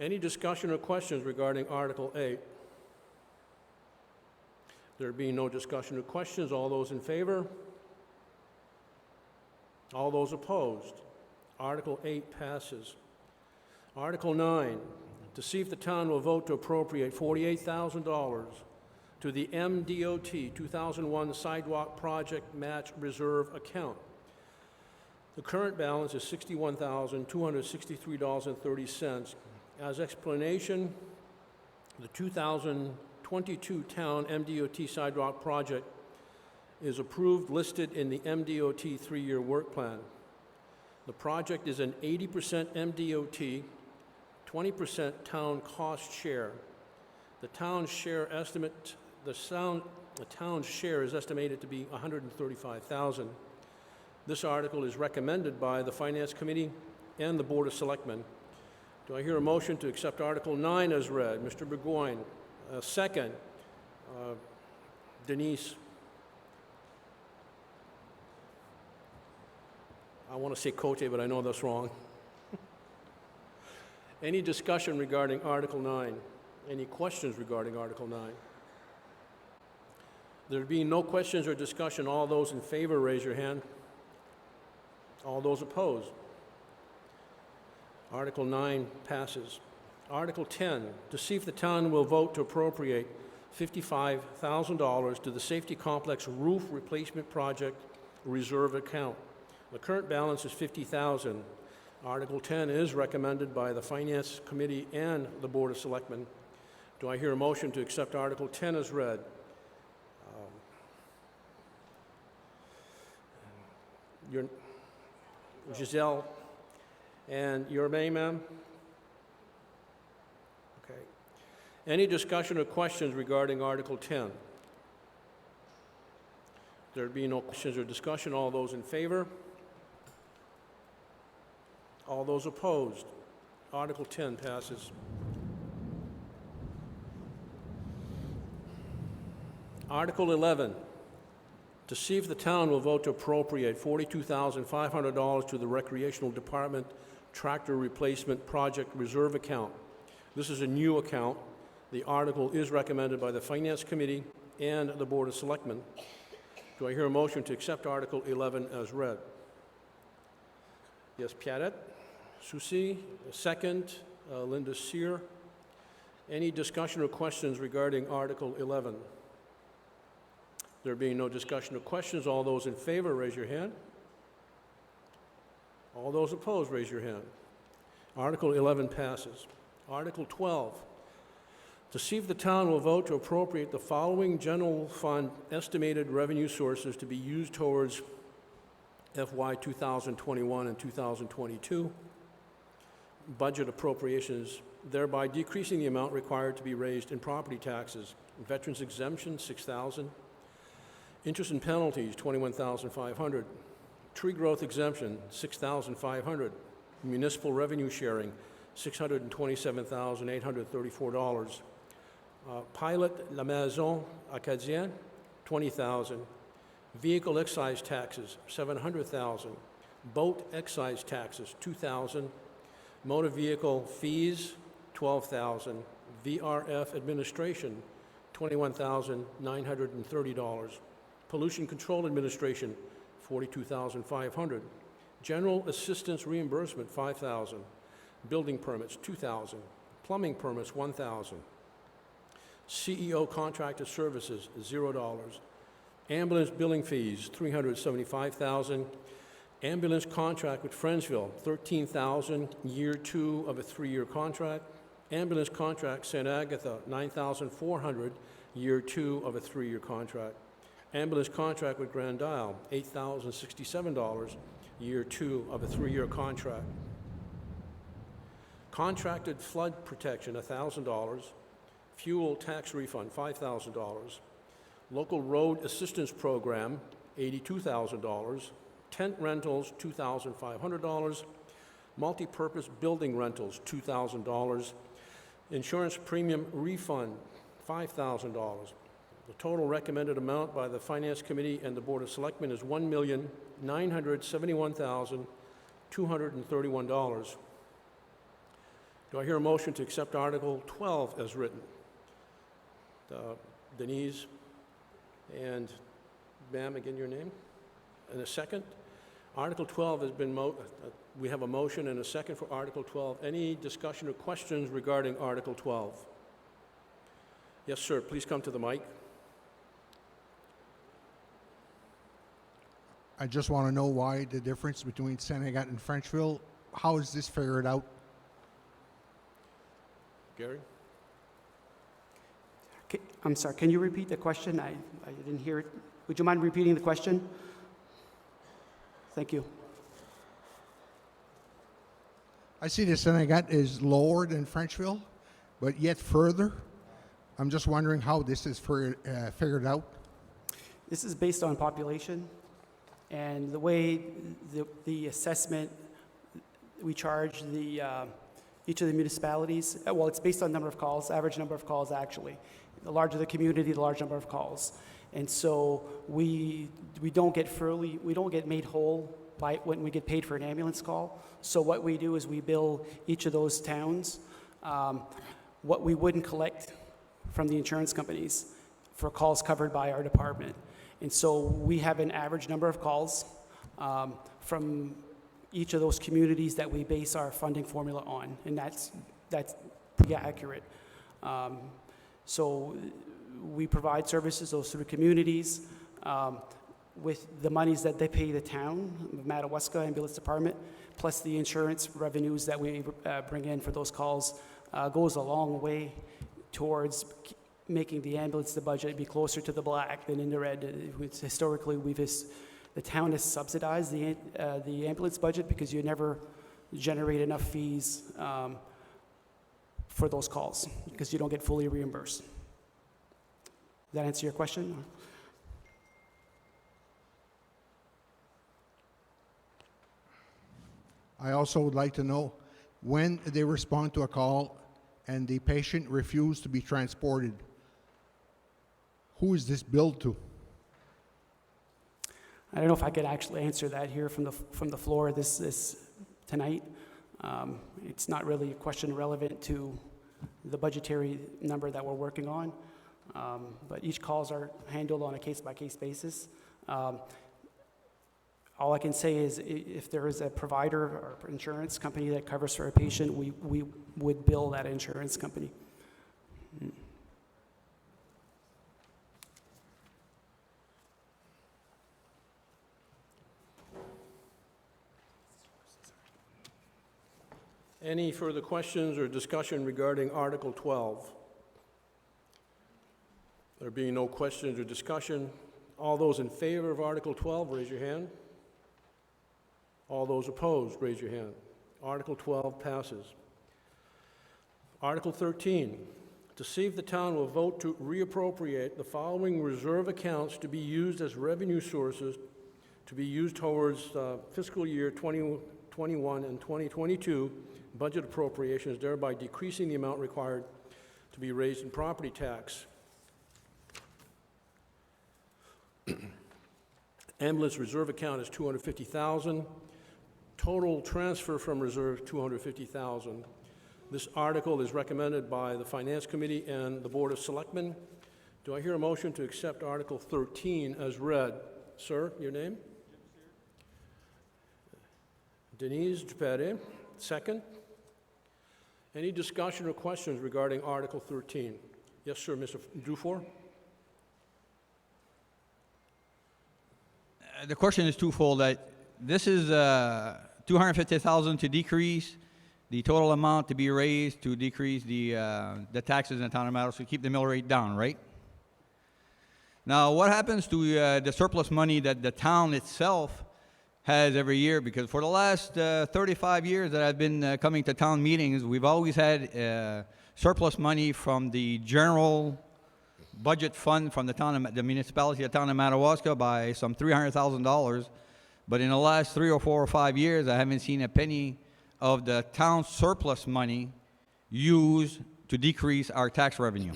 Any discussion or questions regarding Article 8? There being no discussion or questions, all those in favor? All those opposed? Article 8 passes. Article 9, to see if the town will vote to appropriate $48,000 to the MDOT 2001 Sidewalk Project Match Reserve account. The current balance is $61,263.30. As explanation, the 2022 town MDOT sidewalk project is approved, listed in the MDOT three-year work plan. The project is an 80% MDOT, 20% town cost share. The town's share is estimated to be $135,000. This article is recommended by the Finance Committee and the Board of Selectmen. Do I hear a motion to accept Article 9 as read? Mr. Burgoyne. Second. Denise. I want to say Cote, but I know that's wrong. Any discussion regarding Article 9? Any questions regarding Article 9? There being no questions or discussion, all those in favor, raise your hand. All those opposed? Article 9 passes. Article 10, to see if the town will vote to appropriate $55,000 to the Safety Complex Roof Replacement Project Reserve account. The current balance is $50,000. Article 10 is recommended by the Finance Committee and the Board of Selectmen. Do I hear a motion to accept Article 10 as read? Giselle, and your name, ma'am? Okay. Any discussion or questions regarding Article 10? There be no questions or discussion, all those in favor? All those opposed? Article 10 passes. Article 11, to see if the town will vote to appropriate $42,500 to the Recreational Department Tractor Replacement Project Reserve account. This is a new account. The article is recommended by the Finance Committee and the Board of Selectmen. Do I hear a motion to accept Article 11 as read? Yes, Pierrette. Susie. Second, Linda Seer. Any discussion or questions regarding Article 11? There being no discussion or questions, all those in favor, raise your hand. All those opposed, raise your hand. Article 11 passes. Article 12, to see if the town will vote to appropriate the following general fund estimated revenue sources to be used towards FY 2021 and 2022 budget appropriations, thereby decreasing the amount required to be raised in property taxes. Veterans exemption, $6,000. Interest and penalties, $21,500. Tree growth exemption, $6,500. Municipal revenue sharing, $627,834. Pilot La Maison Acadienne, $20,000. Vehicle excise taxes, $700,000. Boat excise taxes, $2,000. Motor vehicle fees, $12,000. VRF administration, $21,930. Pollution Control Administration, $42,500. General assistance reimbursement, $5,000. Building permits, $2,000. Plumbing permits, $1,000. CEO contractor services, $0. Ambulance billing fees, $375,000. Ambulance contract with Friendsville, $13,000, year 2 of a 3-year contract. Ambulance contract St. Agatha, $9,400, year 2 of a 3-year contract. Ambulance contract with Grand Isle, $8,067, year 2 of a 3-year contract. Contracted flood protection, $1,000. Fuel tax refund, $5,000. Local road assistance program, $82,000. Tent rentals, $2,500. Multi-purpose building rentals, $2,000. Insurance premium refund, $5,000. The total recommended amount by the Finance Committee and the Board of Selectmen is $1,971,231. Do I hear a motion to accept Article 12 as written? Denise and ma'am, again, your name? And a second? Article 12 has been, we have a motion and a second for Article 12. Any discussion or questions regarding Article 12? Yes, sir, please come to the mic. I just want to know why the difference between Senegat and Frenchville. How is this figured out? Gary? I'm sorry, can you repeat the question? I didn't hear it. Would you mind repeating the question? Thank you. I see the Senegat is lower than Frenchville, but yet further. I'm just wondering how this is figured out. This is based on population, and the way the assessment, we charge each of the municipalities, well, it's based on number of calls, average number of calls actually. The larger the community, the larger number of calls. And so we don't get made whole by when we get paid for an ambulance call. So what we do is we bill each of those towns what we wouldn't collect from the insurance companies for calls covered by our department. And so we have an average number of calls from each of those communities that we base our funding formula on, and that's pretty accurate. So we provide services those through communities with the monies that they pay the town, Madawaska Ambulance Department, plus the insurance revenues that we bring in for those calls goes a long way towards making the ambulance the budget be closer to the black than in the red. Historically, the town has subsidized the ambulance budget because you never generate enough fees for those calls because you don't get fully reimbursed. Does that answer your question? I also would like to know when they respond to a call and the patient refused to be transported. Who is this billed to? I don't know if I could actually answer that here from the floor this tonight. It's not really a question relevant to the budgetary number that we're working on, but each calls are handled on a case-by-case basis. All I can say is if there is a provider or insurance company that covers for a patient, we would bill that insurance company. Any further questions or discussion regarding Article 12? There being no questions or discussion, all those in favor of Article 12, raise your hand. All those opposed, raise your hand. Article 12 passes. Article 13, to see if the town will vote to reappropriate the following reserve accounts to be used as revenue sources to be used towards fiscal year 2021 and 2022 budget appropriations, thereby decreasing the amount required to be raised in property tax. Ambulance reserve account is $250,000. Total transfer from reserve, $250,000. This article is recommended by the Finance Committee and the Board of Selectmen. Do I hear a motion to accept Article 13 as read? Sir, your name? Denise Dupere, second. Any discussion or questions regarding Article 13? Yes, sir, Mr. Dufour. The question is twofold. That this is $250,000 to decrease the total amount to be raised to decrease the taxes in the town of Madawaska to keep the mill rate down, right? Now, what happens to the surplus money that the town itself has every year? Because for the last 35 years that I've been coming to town meetings, we've always had surplus money from the general budget fund from the municipality of the town of Madawaska by some $300,000. But in the last 3 or 4 or 5 years, I haven't seen a penny of the town surplus money used to decrease our tax revenue.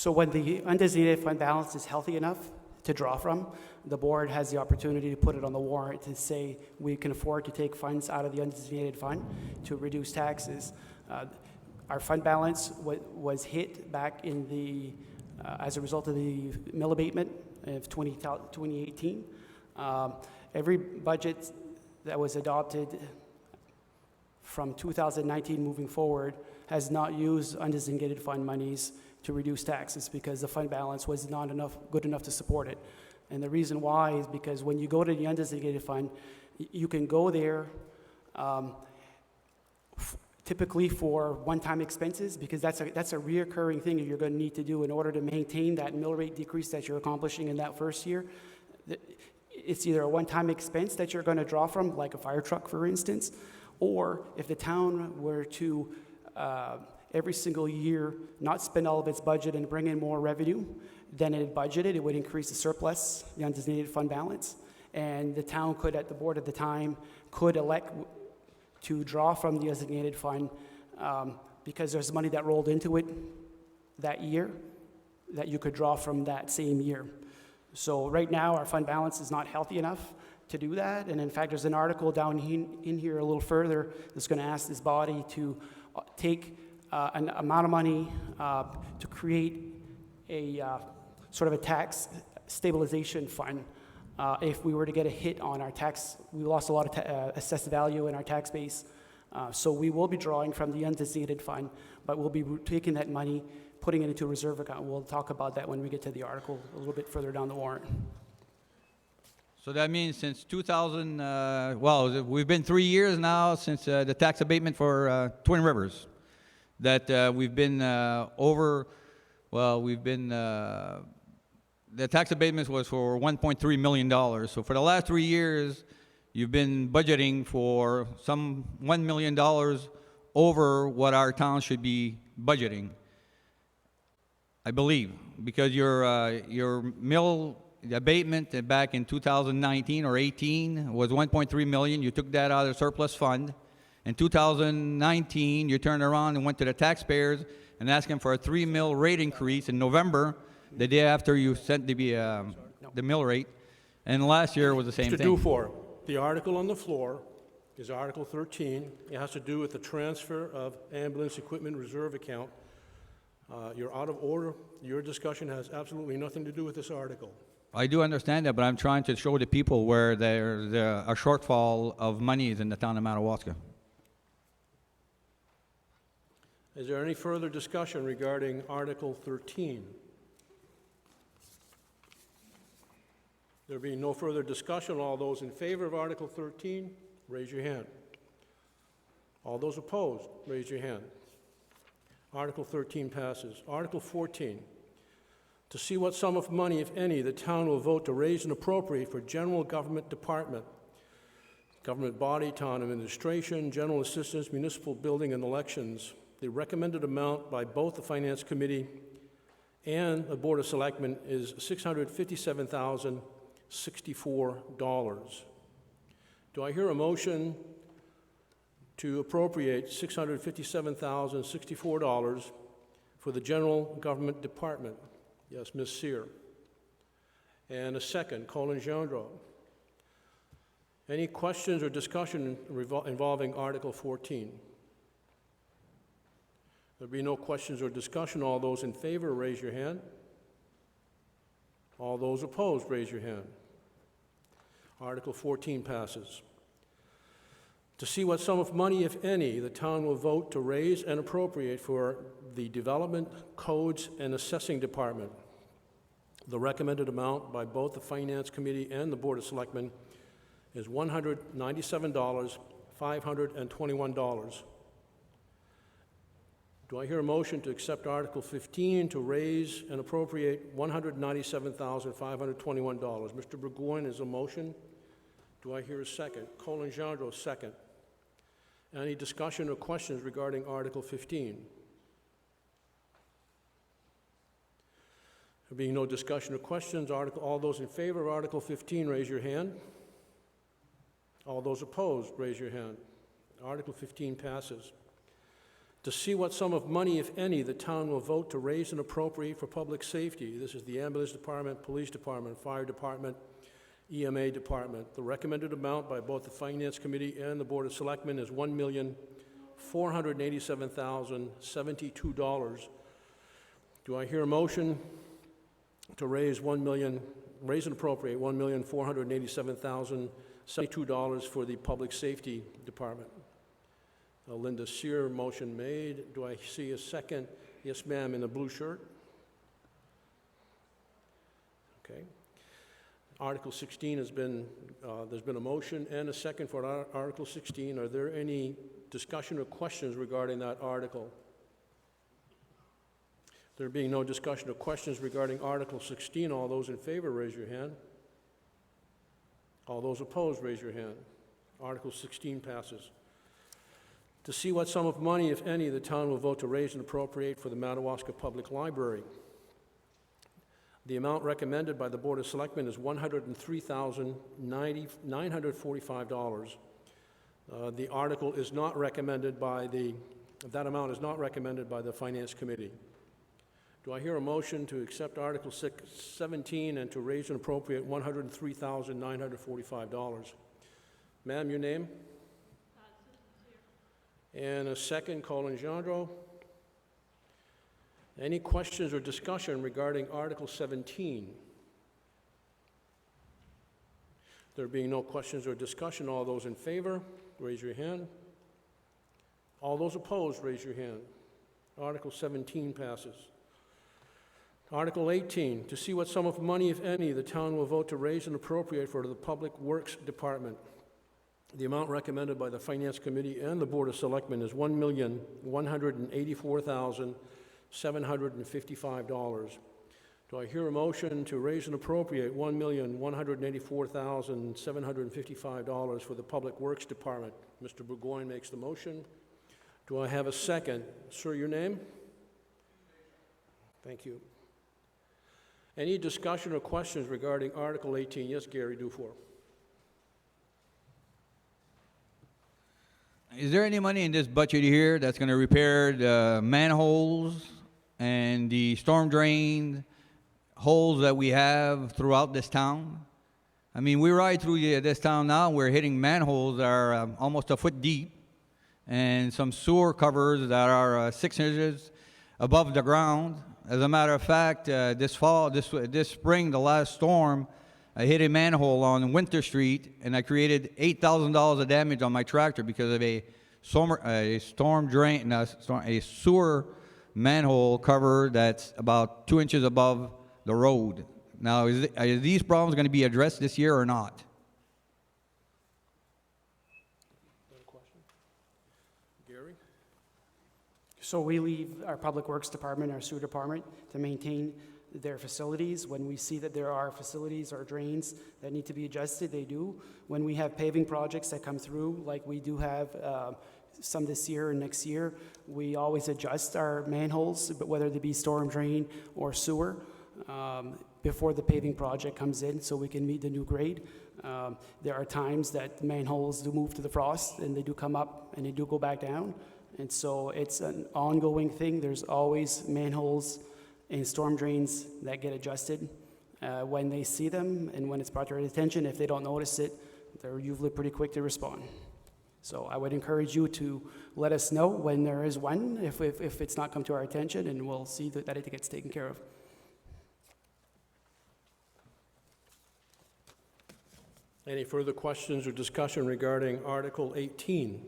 So when the undesignated fund balance is healthy enough to draw from, the board has the opportunity to put it on the warrant and say we can afford to take funds out of the undesignated fund to reduce taxes. Our fund balance was hit back in the, as a result of the mill abatement of 2018. Every budget that was adopted from 2019 moving forward has not used undesignated fund monies to reduce taxes because the fund balance was not good enough to support it. And the reason why is because when you go to the undesignated fund, you can go there typically for one-time expenses, because that's a reoccurring thing that you're going to need to do in order to maintain that mill rate decrease that you're accomplishing in that first year. It's either a one-time expense that you're going to draw from, like a fire truck, for instance, or if the town were to every single year not spend all of its budget and bring in more revenue than it budgeted, it would increase the surplus, the undesignated fund balance, and the town could, at the board at the time, could elect to draw from the designated fund because there's money that rolled into it that year that you could draw from that same year. So right now, our fund balance is not healthy enough to do that, and in fact, there's an article down in here a little further that's going to ask this body to take an amount of money to create a sort of a tax stabilization fund. If we were to get a hit on our tax, we lost a lot of assessed value in our tax base. So we will be drawing from the undesignated fund, but we'll be taking that money, putting it into a reserve account. We'll talk about that when we get to the article a little bit further down the warrant. So that means since 2000, well, we've been 3 years now since the tax abatement for Twin Rivers, that we've been the tax abatements was for $1.3 million. So for the last 3 years, you've been budgeting for some $1 million over what our town should be budgeting, I believe, because your mill abatement back in 2019 or 18 was 1.3 million. You took that out of the surplus fund. In 2019, you turned around and went to the taxpayers and asked them for a 3 mil rate increase in November, the day after you sent the mill rate. And last year was the same Mr. thing. Dufour, the article on the floor is Article 13. It has to do with the transfer of ambulance equipment reserve account. You're out of order. Your discussion has absolutely nothing to do with this article. I do understand that, but I'm trying to show the people where there's a shortfall of monies in the town of Madawaska. Is there any further discussion regarding Article 13? There being no further discussion, all those in favor of Article 13, raise your hand. All those opposed, raise your hand. Article 13 passes. Article 14, to see what sum of money, if any, the town will vote to raise and appropriate for general government department, government body, town administration, general assistance, municipal building, and elections. The recommended amount by both the Finance Committee and the Board of Selectmen is $657,064. Do I hear a motion to appropriate $657,064 for the general government department? Yes, Ms. Sear. And a second, Colin Gendreau. Any questions or discussion involving Article 14? There'll be no questions or discussion. All those in favor, raise your hand. All those opposed, raise your hand. Article 14 passes. To see what sum of money, if any, the town will vote to raise and appropriate for the Development, Codes, and Assessing Department. The recommended amount by both the Finance Committee and the Board of Selectmen is $197,521. Do I hear a motion to accept Article 15 to raise and appropriate $197,521? Mr. Burgoyne is a motion. Do I hear a second? Colin Gendreau, second. Any discussion or questions regarding Article 15? There being no discussion or questions, all those in favor of Article 15, raise your hand. All those opposed, raise your hand. Article 15 passes. To see what sum of money, if any, the town will vote to raise and appropriate for public safety. This is the ambulance department, police department, fire department, EMA department. The recommended amount by both the Finance Committee and the Board of Selectmen is $1,487,072. Do I hear a motion to raise and appropriate $1,487,072 for the public safety department? Linda Sear, motion made. Do I see a second? Yes, ma'am, in the blue shirt. Okay. Article 16 has been, there's been a motion and a second for Article 16. Are there any discussion or questions regarding that article? There being no discussion or questions regarding Article 16, all those in favor, raise your hand. All those opposed, raise your hand. Article 16 passes. To see what sum of money, if any, the town will vote to raise and appropriate for the Madawaska Public Library. The amount recommended by the Board of Selectmen is $103,945. The article is not recommended by that amount is not recommended by the Finance Committee. Do I hear a motion to accept Article 17 and to raise and appropriate $103,945? Ma'am, your name? And a second, Colin Gendreau. Any questions or discussion regarding Article 17? There being no questions or discussion, all those in favor, raise your hand. All those opposed, raise your hand. Article 17 passes. Article 18, to see what sum of money, if any, the town will vote to raise and appropriate for the Public Works Department. The amount recommended by the Finance Committee and the Board of Selectmen is $1,184,755. Do I hear a motion to raise and appropriate $1,184,755 for the Public Works Department? Mr. Burgoyne makes the motion. Do I have a second? Sir, your name? Thank you. Any discussion or questions regarding Article 18? Yes, Gary Dufour. Is there any money in this budget here that's going to repair the manholes and the storm drain holes that we have throughout this town? I mean, we ride through this town now, we're hitting manholes that are almost a foot deep, and some sewer covers that are 6 inches above the ground. As a matter of fact, this spring, the last storm, I hit a manhole on Winter Street, and I created $8,000 of damage on my tractor because of a sewer manhole cover that's about 2 inches above the road. Now, are these problems going to be addressed this year or not? Gary? So we leave our Public Works Department, our sewer department, to maintain their facilities. When we see that there are facilities or drains that need to be adjusted, they do. When we have paving projects that come through, like we do have some this year and next year, we always adjust our manholes, but whether they be storm drain or sewer, before the paving project comes in, so we can meet the new grade. There are times that manholes do move to the frost, and they do come up and they do go back down. And so it's an ongoing thing. There's always manholes and storm drains that get adjusted when they see them and when it's brought to their attention. If they don't notice it, they're usually pretty quick to respond. So I would encourage you to let us know when there is one, if it's not come to our attention, and we'll see that it gets taken care of. Any further questions or discussion regarding Article 18?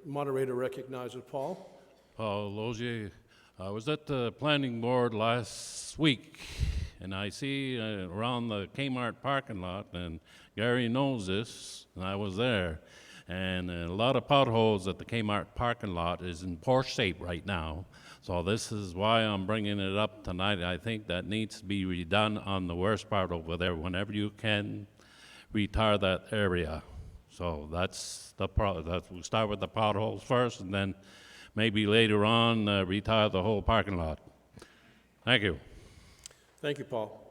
Moderator recognizes Paul. Paul Logier. I was at the planning board last week, and I see around the Kmart parking lot, and Gary knows this, and I was there, and a lot of potholes at the Kmart parking lot is in poor shape right now. So this is why I'm bringing it up tonight. I think that needs to be redone on the worst part over there. Whenever you can, retire that area. So that's we'll start with the potholes first, and then maybe later on retire the whole parking lot. Thank you. Thank you, Paul.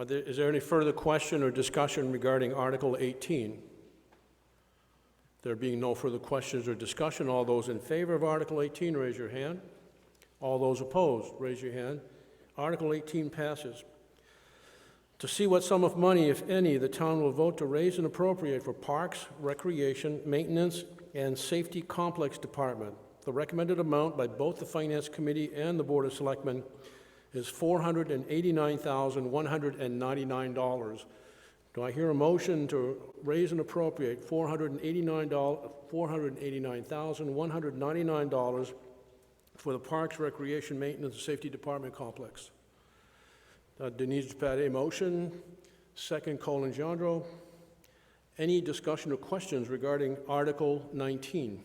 Is there any further question or discussion regarding Article 18? There being no further questions or discussion, all those in favor of Article 18, raise your hand. All those opposed, raise your hand. Article 18 passes. To see what sum of money, if any, the town will vote to raise and appropriate for Parks, Recreation, Maintenance, and Safety Complex Department. The recommended amount by both the Finance Committee and the Board of Selectmen is $489,199. Do I hear a motion to raise and appropriate $489,199 for the Parks, Recreation, Maintenance, and Safety Department complex? Denise Pate, motion. Second, Colin Gendreau. Any discussion or questions regarding Article 19?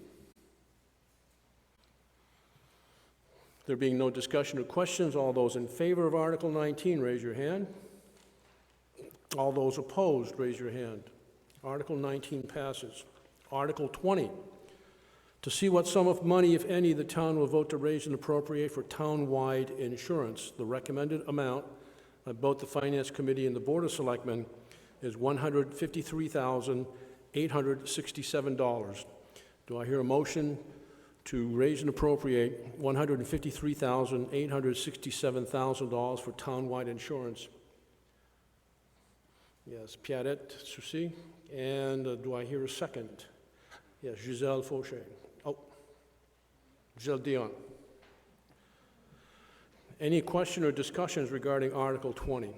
There being no discussion or questions, all those in favor of Article 19, raise your hand. All those opposed, raise your hand. Article 19 passes. Article 20, to see what sum of money, if any, the town will vote to raise and appropriate for town-wide insurance. The recommended amount by both the Finance Committee and the Board of Selectmen is $153,867. Do I hear a motion to raise and appropriate $153,867,000 for town-wide insurance? Yes, Pierrette Soucy. And do I hear a second? Yes, Giselle Fauché. Oh, Giselle Dion. Any question or discussions regarding Article 20?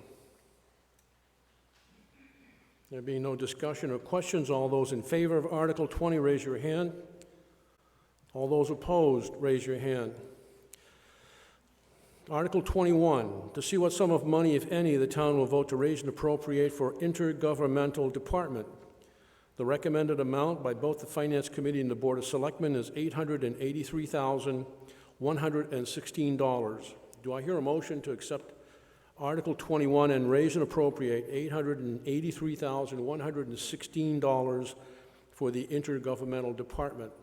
There being no discussion or questions, all those in favor of Article 20, raise your hand. All those opposed, raise your hand. Article 21, to see what sum of money, if any, the town will vote to raise and appropriate for intergovernmental department. The recommended amount by both the Finance Committee and the Board of Selectmen is $883,116. Do I hear a motion to accept Article 21 and raise and appropriate $883,116 for the intergovernmental department?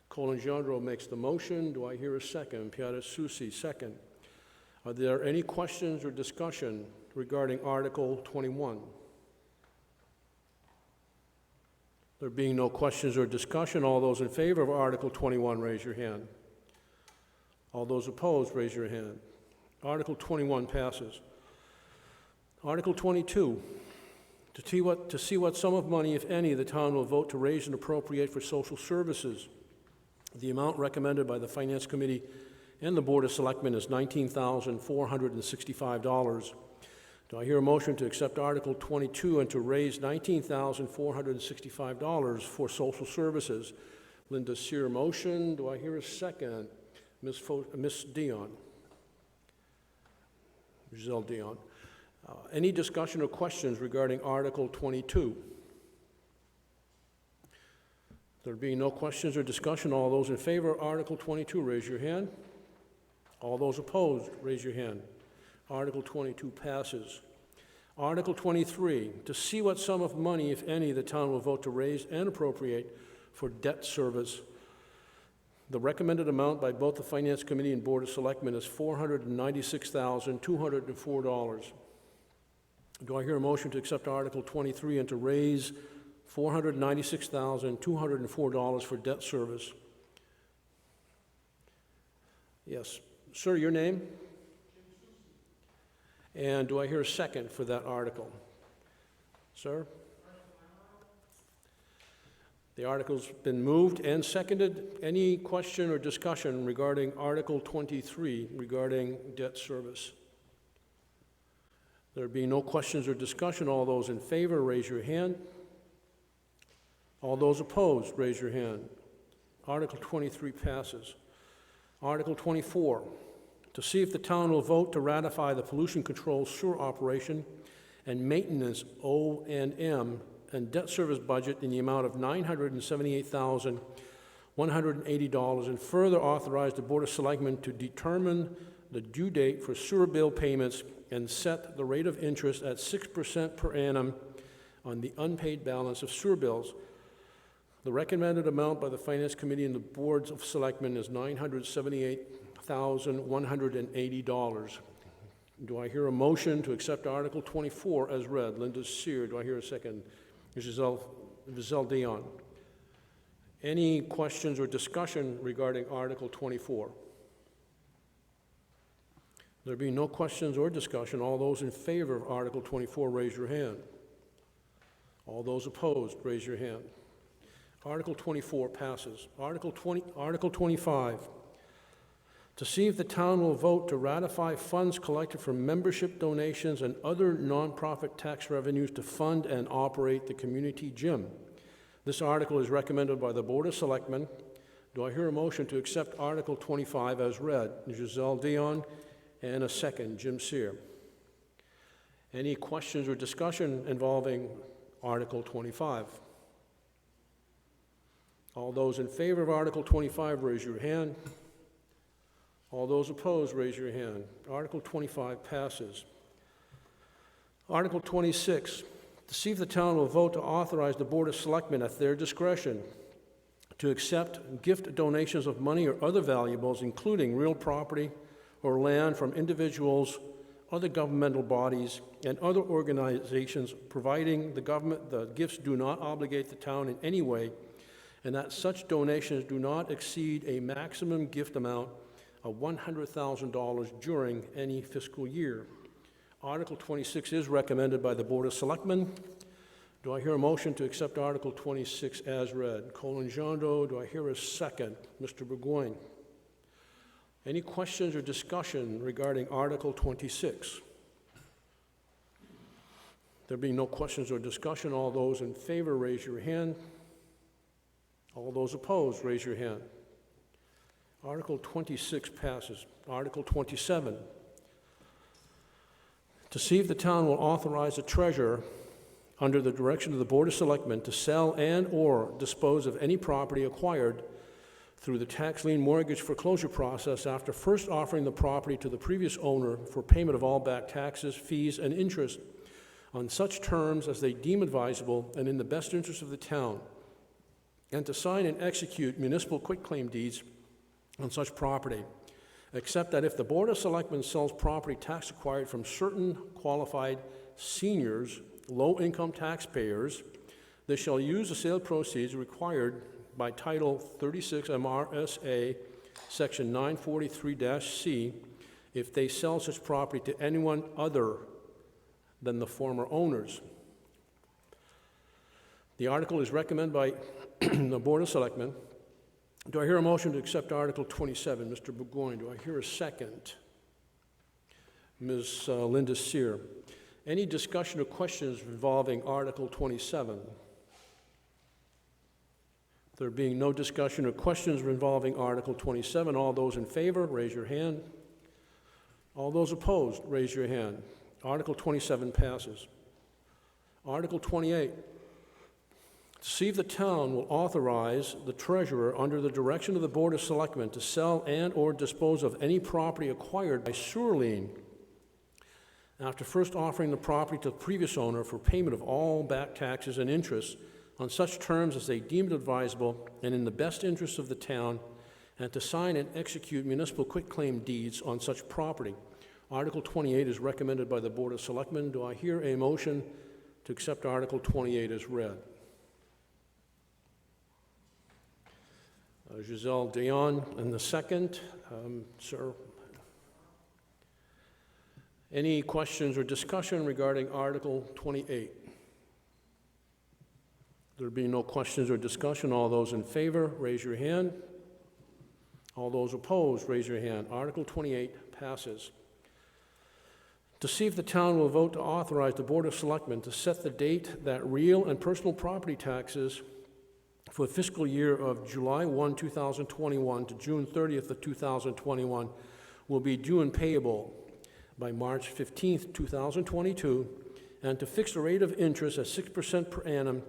Colin Gendreau makes the motion. Do I hear a second? Pierrette Soucy, second. Are there any questions or discussion regarding Article 21? There being no questions or discussion, all those in favor of Article 21, raise your hand. All those opposed, raise your hand. Article 21 passes. Article 22, to see what sum of money, if any, the town will vote to raise and appropriate for social services. The amount recommended by the Finance Committee and the Board of Selectmen is $19,465. Do I hear a motion to accept Article 22 and to raise $19,465 for social services? Linda Sear, motion. Do I hear a second? Ms. Dion. Giselle Dion. Any discussion or questions regarding Article 22? There being no questions or discussion, all those in favor of Article 22, raise your hand. All those opposed, raise your hand. Article 22 passes. Article 23, to see what sum of money, if any, the town will vote to raise and appropriate for debt service. The recommended amount by both the Finance Committee and Board of Selectmen is $496,204. Do I hear a motion to accept Article 23 and to raise $496,204 for debt service? Yes. Sir, your name? And do I hear a second for that article? Sir? The article's been moved and seconded. Any question or discussion regarding Article 23 regarding debt service? There being no questions or discussion, all those in favor, raise your hand. All those opposed, raise your hand. Article 23 passes. Article 24, to see if the town will vote to ratify the pollution control sewer operation and maintenance O&M and debt service budget in the amount of $978,180 and further authorize the Board of Selectmen to determine the due date for sewer bill payments and set the rate of interest at 6% per annum on the unpaid balance of sewer bills. The recommended amount by the Finance Committee and the Boards of Selectmen is $978,180. Do I hear a motion to accept Article 24 as read? Linda Seer, do I hear a second? Giselle Dion. Any questions or discussion regarding Article 24? There being no questions or discussion, all those in favor of Article 24, raise your hand. All those opposed, raise your hand. Article 24 passes. Article 25, to see if the town will vote to ratify funds collected from membership donations and other nonprofit tax revenues to fund and operate the community gym. This article is recommended by the Board of Selectmen. Do I hear a motion to accept Article 25 as read? Giselle Dion, and a second, Jim Sear. Any questions or discussion involving Article 25? All those in favor of Article 25, raise your hand. All those opposed, raise your hand. Article 25 passes. Article 26, to see if the town will vote to authorize the Board of Selectmen at their discretion to accept gift donations of money or other valuables, including real property or land, from individuals, other governmental bodies, and other organizations, providing the gifts do not obligate the town in any way, and that such donations do not exceed a maximum gift amount of $100,000 during any fiscal year. Article 26 is recommended by the Board of Selectmen. Do I hear a motion to accept Article 26 as read? Colin Jondo, do I hear a second? Mr. Burgoyne. Any questions or discussion regarding Article 26? There being no questions or discussion, all those in favor, raise your hand. All those opposed, raise your hand. Article 26 passes. Article 27, to see if the town will authorize the treasurer, under the direction of the Board of Selectmen, to sell and/or dispose of any property acquired through the tax lien mortgage foreclosure process after first offering the property to the previous owner for payment of all back taxes, fees, and interest on such terms as they deem advisable and in the best interest of the town, and to sign and execute municipal quitclaim deeds on such property, except that if the Board of Selectmen sells property tax acquired from certain qualified seniors, low-income taxpayers, they shall use the sale proceeds required by Title 36 MRSA, Section 943-C, if they sell such property to anyone other than the former owners. The article is recommended by the Board of Selectmen. Do I hear a motion to accept Article 27? Mr. Burgoyne, do I hear a second? Ms. Linda Sear. Any discussion or questions involving Article 27? There being no discussion or questions involving Article 27, all those in favor, raise your hand. All those opposed, raise your hand. Article 27 passes. Article 28, to see if the town will authorize the treasurer, under the direction of the Board of Selectmen, to sell and/or dispose of any property acquired by sewer lien after first offering the property to the previous owner for payment of all back taxes and interest on such terms as they deemed advisable and in the best interest of the town, and to sign and execute municipal quitclaim deeds on such property. Article 28 is recommended by the Board of Selectmen. Do I hear a motion to accept Article 28 as read? Giselle Dion in the second. Sir, any questions or discussion regarding Article 28? There being no questions or discussion, all those in favor, raise your hand. All those opposed, raise your hand. Article 28 passes. To see if the town will vote to authorize the Board of Selectmen to set the date that real and personal property taxes for the fiscal year of July 1, 2021 to June 30th of 2021 will be due and payable by March 15th, 2022, and to fix the rate of interest at 6% per annum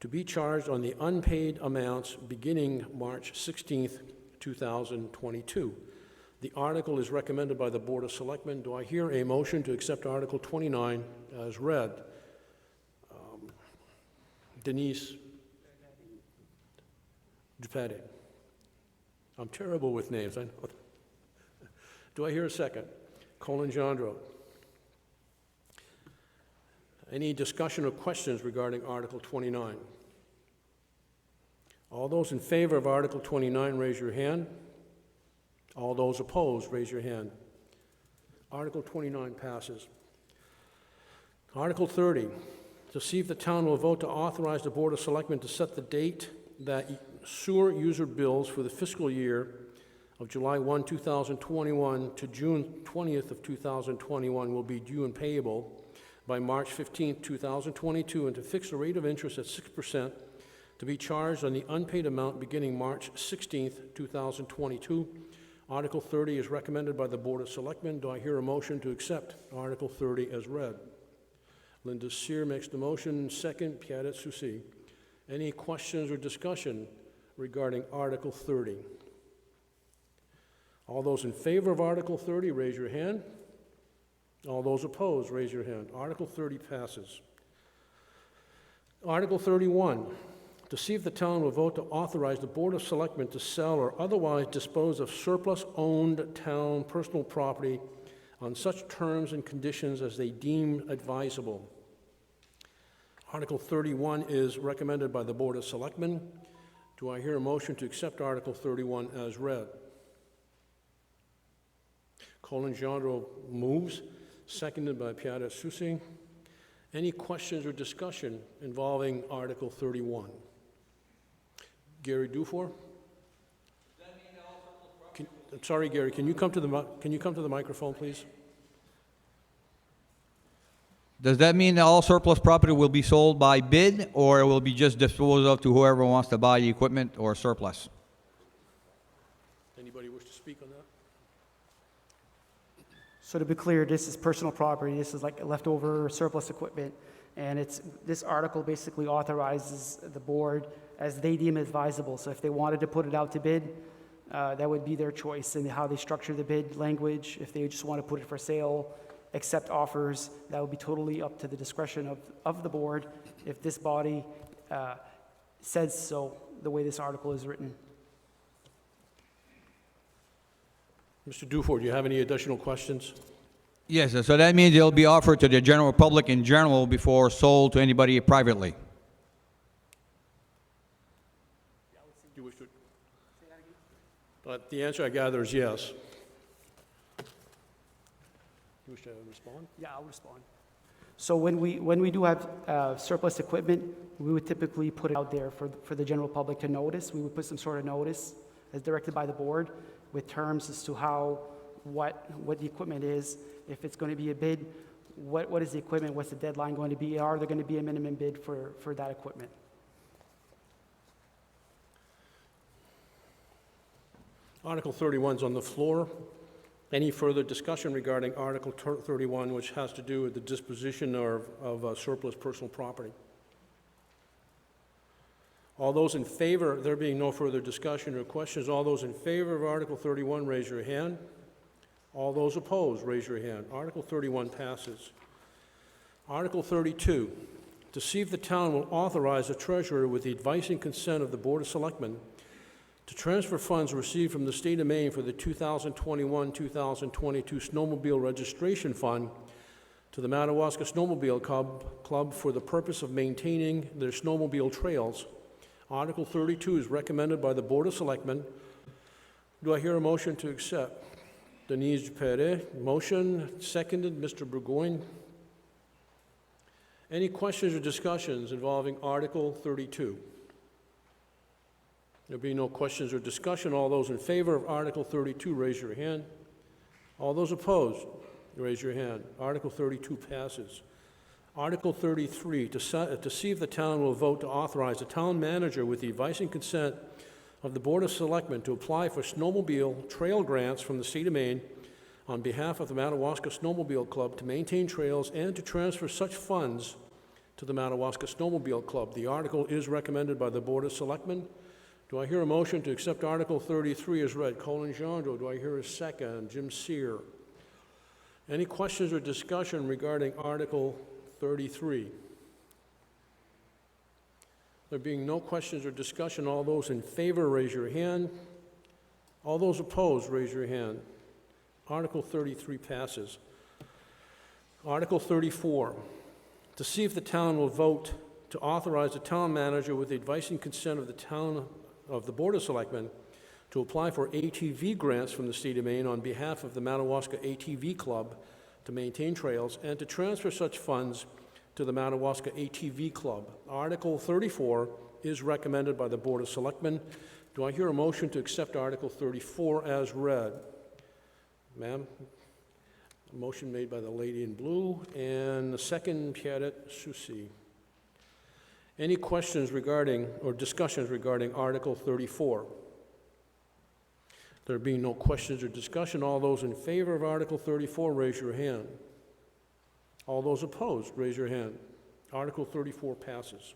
to be charged on the unpaid amounts beginning March 16th, 2022. The article is recommended by the Board of Selectmen. Do I hear a motion to accept Article 29 as read? Denise, Dupatti. I'm terrible with names, I know. Do I hear a second? Colin Jandro. Any discussion or questions regarding Article 29? All those in favor of Article 29, raise your hand. All those opposed, raise your hand. Article 29 passes. Article 30, to see if the town will vote to authorize the Board of Selectmen to set the date that sewer user bills for the fiscal year of July 1, 2021 to June 20th of 2021 will be due and payable by March 15th, 2022, and to fix the rate of interest at 6% to be charged on the unpaid amount beginning March 16th, 2022. Article 30 is recommended by the Board of Selectmen. Do I hear a motion to accept Article 30 as read? Linda Sear makes the motion, second, Pierre Soucy. Any questions or discussion regarding Article 30? All those in favor of Article 30, raise your hand. All those opposed, raise your hand. Article 30 passes. Article 31, to see if the town will vote to authorize the Board of Selectmen to sell or otherwise dispose of surplus-owned town personal property on such terms and conditions as they deem advisable. Article 31 is recommended by the Board of Selectmen. Do I hear a motion to accept Article 31 as read? Colin Jandro moves, seconded by Pierre Soucy. Any questions or discussion involving Article 31? Gary Dufour? I'm sorry, Gary, can you come to the microphone, please? Does that mean that all surplus property will be sold by bid, or it will be just disposed of to whoever wants to buy the equipment or surplus? Anybody wish to speak on that? So to be clear, this is personal property. This is like leftover surplus equipment. And this article basically authorizes the board as they deem advisable. So if they wanted to put it out to bid, that would be their choice in how they structure the bid language. If they just want to put it for sale, accept offers, that would be totally up to the discretion of the board if this body says so, the way this article is written. Mr. Dufour, do you have any additional questions? Yes, so that means they'll be offered to the general public in general before sold to anybody privately. Do you wish to? But the answer, I gather, is yes. You wish to respond? Yeah, I'll respond. So when we do have surplus equipment, we would typically put it out there for the general public to notice. We would put some sort of notice as directed by the board with terms as to what the equipment is. If it's going to be a bid, what is the equipment? What's the deadline going to be? Are there going to be a minimum bid for that equipment? Article 31 is on the floor. Any further discussion regarding Article 31, which has to do with the disposition of surplus personal property? All those in favor, there being no further discussion or questions, all those in favor of Article 31, raise your hand. All those opposed, raise your hand. Article 31 passes. Article 32, to see if the town will authorize the treasurer with the advice and consent of the Board of Selectmen to transfer funds received from the state of Maine for the 2021-2022 Snowmobile Registration Fund to the Madawaska Snowmobile Club for the purpose of maintaining their snowmobile trails. Article 32 is recommended by the Board of Selectmen. Do I hear a motion to accept? Denise Dupere, motion, seconded, Mr. Burgoyne. Any questions or discussions involving Article 32? There being no questions or discussion, all those in favor of Article 32, raise your hand. All those opposed, raise your hand. Article 32 passes. Article 33, to see if the town will vote to authorize the town manager with the advice and consent of the Board of Selectmen to apply for snowmobile trail grants from the state of Maine on behalf of the Madawaska Snowmobile Club to maintain trails and to transfer such funds to the Madawaska Snowmobile Club. The article is recommended by the Board of Selectmen. Do I hear a motion to accept Article 33 as read? Colin Jandro. Do I hear a second? Jim Sear. Any questions or discussion regarding Article 33? There being no questions or discussion, all those in favor, raise your hand. All those opposed, raise your hand. Article 33 passes. Article 34, to see if the town will vote to authorize the town manager with the advice and consent of the Board of Selectmen to apply for ATV grants from the state of Maine on behalf of the Madawaska ATV Club to maintain trails and to transfer such funds to the Madawaska ATV Club. Article 34 is recommended by the Board of Selectmen. Do I hear a motion to accept Article 34 as read? Ma'am? A motion made by the lady in blue, and the second, Pierre Soucy. Any questions regarding or discussions regarding Article 34? There being no questions or discussion, all those in favor of Article 34, raise your hand. All those opposed, raise your hand. Article 34 passes.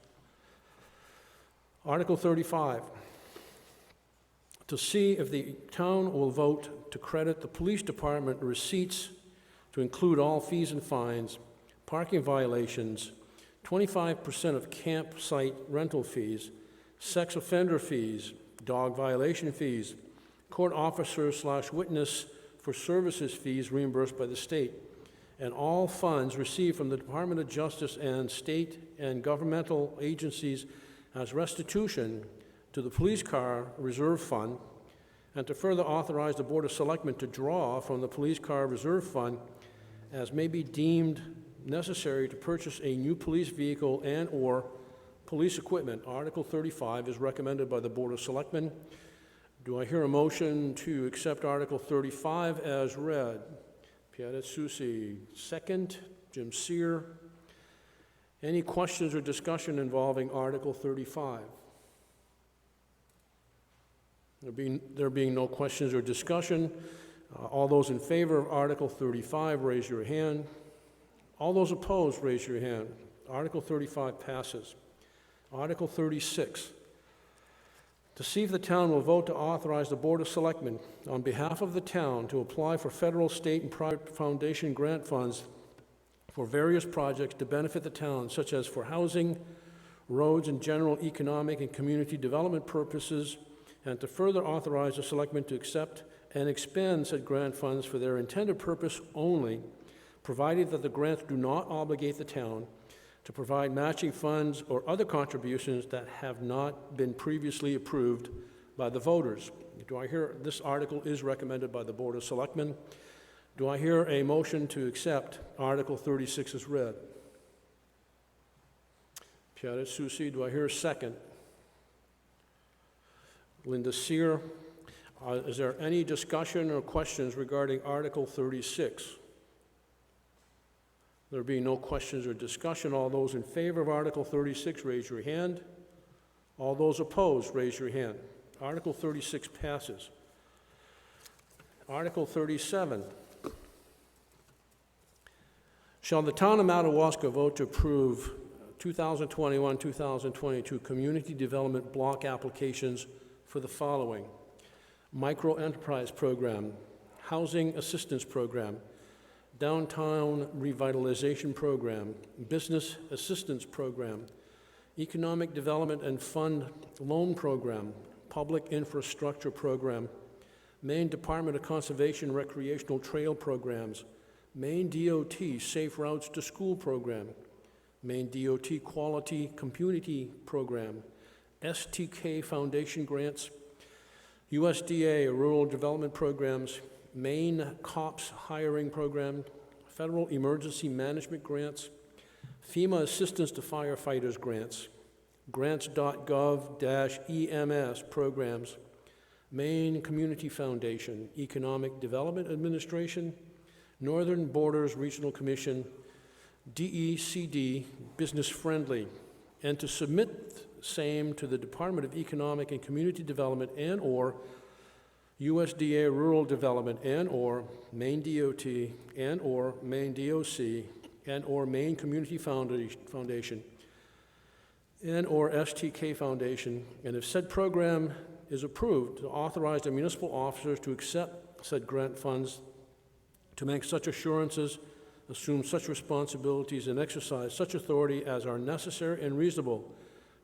Article 35, to see if the town will vote to credit the police department receipts to include all fees and fines, parking violations, 25% of campsite rental fees, sex offender fees, dog violation fees, court officer/witness for services fees reimbursed by the state, and all funds received from the Department of Justice and state and governmental agencies as restitution to the police car reserve fund, and to further authorize the Board of Selectmen to draw from the police car reserve fund as may be deemed necessary to purchase a new police vehicle and/or police equipment. Article 35 is recommended by the Board of Selectmen. Do I hear a motion to accept Article 35 as read? Pierre Soucy, second. Jim Sear. Any questions or discussion involving Article 35? There being no questions or discussion, all those in favor of Article 35, raise your hand. All those opposed, raise your hand. Article 35 passes. Article 36, to see if the town will vote to authorize the Board of Selectmen on behalf of the town to apply for federal, state, and private foundation grant funds for various projects to benefit the town, such as for housing, roads, and general economic and community development purposes, and to further authorize the Selectmen to accept and expend said grant funds for their intended purpose only, provided that the grants do not obligate the town to provide matching funds or other contributions that have not been previously approved by the voters. Do I hear, this article is recommended by the Board of Selectmen. Do I hear a motion to accept Article 36 as read? Pierre Soucy, do I hear a second? Linda Sear. Is there any discussion or questions regarding Article 36? There being no questions or discussion, all those in favor of Article 36, raise your hand. All those opposed, raise your hand. Article 36 passes. Article 37. Shall the town of Madawaska vote to approve 2021-2022 community development block applications for the following: micro enterprise program, housing assistance program, downtown revitalization program, business assistance program, economic development and fund loan program, public infrastructure program, Maine Department of Conservation recreational trail programs, Maine DOT Safe Routes to School program, Maine DOT Quality Community program, STK Foundation grants, USDA Rural Development programs, Maine COPS hiring program, Federal Emergency Management grants, FEMA Assistance to Firefighters grants, grants.gov-EMS programs, Maine Community Foundation, Economic Development Administration, Northern Borders Regional Commission, DECD Business Friendly, and to submit same to the Department of Economic and Community Development and/or USDA Rural Development and/or Maine DOT and/or Maine DOC and/or Maine Community Foundation and/or STK Foundation, and if said program is approved, to authorize the municipal officers to accept said grant funds, to make such assurances, assume such responsibilities, and exercise such authority as are necessary and reasonable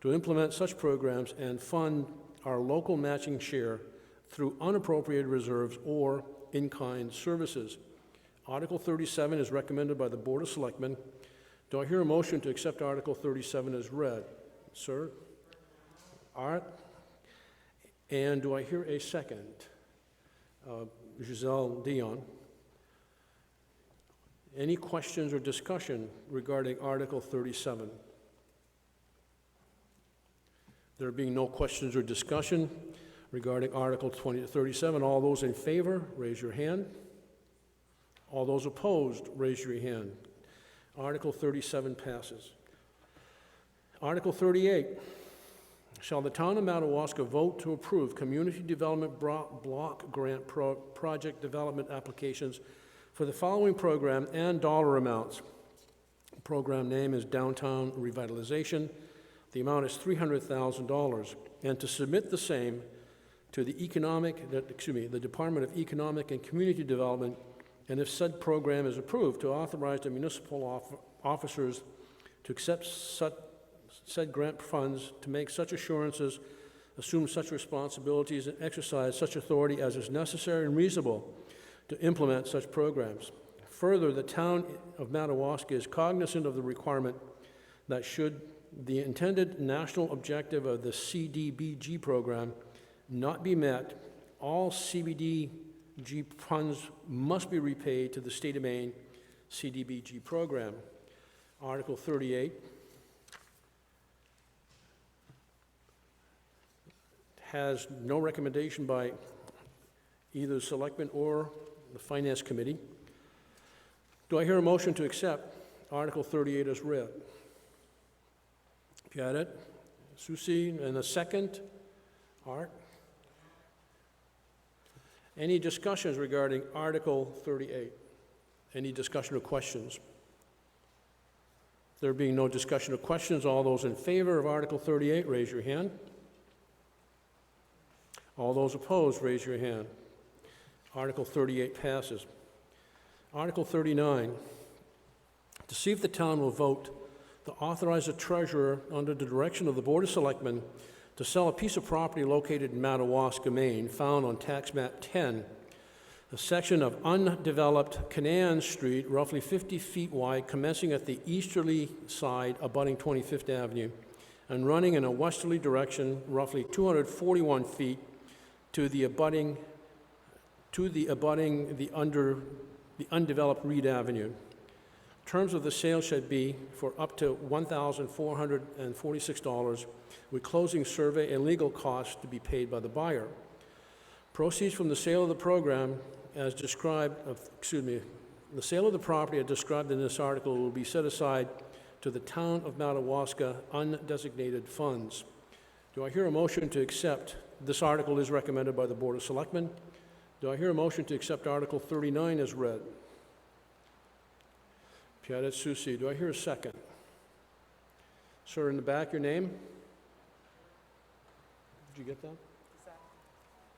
to implement such programs and fund our local matching share through unappropriated reserves or in-kind services. Article 37 is recommended by the Board of Selectmen. Do I hear a motion to accept Article 37 as read? Sir? Art? And do I hear a second? Giselle Dion. Any questions or discussion regarding Article 37? There being no questions or discussion regarding Article 37, all those in favor, raise your hand. All those opposed, raise your hand. Article 37 passes. Article 38, shall the town of Madawaska vote to approve community development block grant project development applications for the following program and dollar amounts. The program name is Downtown Revitalization. The amount is $300,000, and to submit the same to the the Department of Economic and Community Development, and if said program is approved, to authorize the municipal officers to accept said grant funds, to make such assurances, assume such responsibilities, and exercise such authority as is necessary and reasonable to implement such programs. Further, the town of Madawaska is cognizant of the requirement that should the intended national objective of the CDBG program not be met, all CBDG funds must be repaid to the State of Maine CDBG program. Article 38 has no recommendation by either the Selectmen or the Finance Committee. Do I hear a motion to accept Article 38 as read? Got it? Susie, and a second? Art? Any discussions regarding Article 38? Any discussion or questions? There being no discussion or questions, all those in favor of Article 38, raise your hand. All those opposed, raise your hand. Article 38 passes. Article 39, to see if the town will vote to authorize the treasurer, under the direction of the Board of Selectmen, to sell a piece of property located in Madawaska, Maine, found on Tax Map 10, a section of undeveloped Canaan Street, roughly 50 feet wide, commencing at the easterly side abutting 25th Avenue, and running in a westerly direction, roughly 241 feet to the undeveloped Reed Avenue. Terms of the sale should be for up to $1,446, with closing survey and legal costs to be paid by the buyer. Proceeds from the sale of the program as described, the sale of the property as described in this article will be set aside to the town of Madawaska undesignated funds. Do I hear a motion to accept? This article is recommended by the Board of Selectmen. Do I hear a motion to accept Article 39 as read? Piadet Susi. Do I hear a second? Sir, in the back, your name? Did you get that?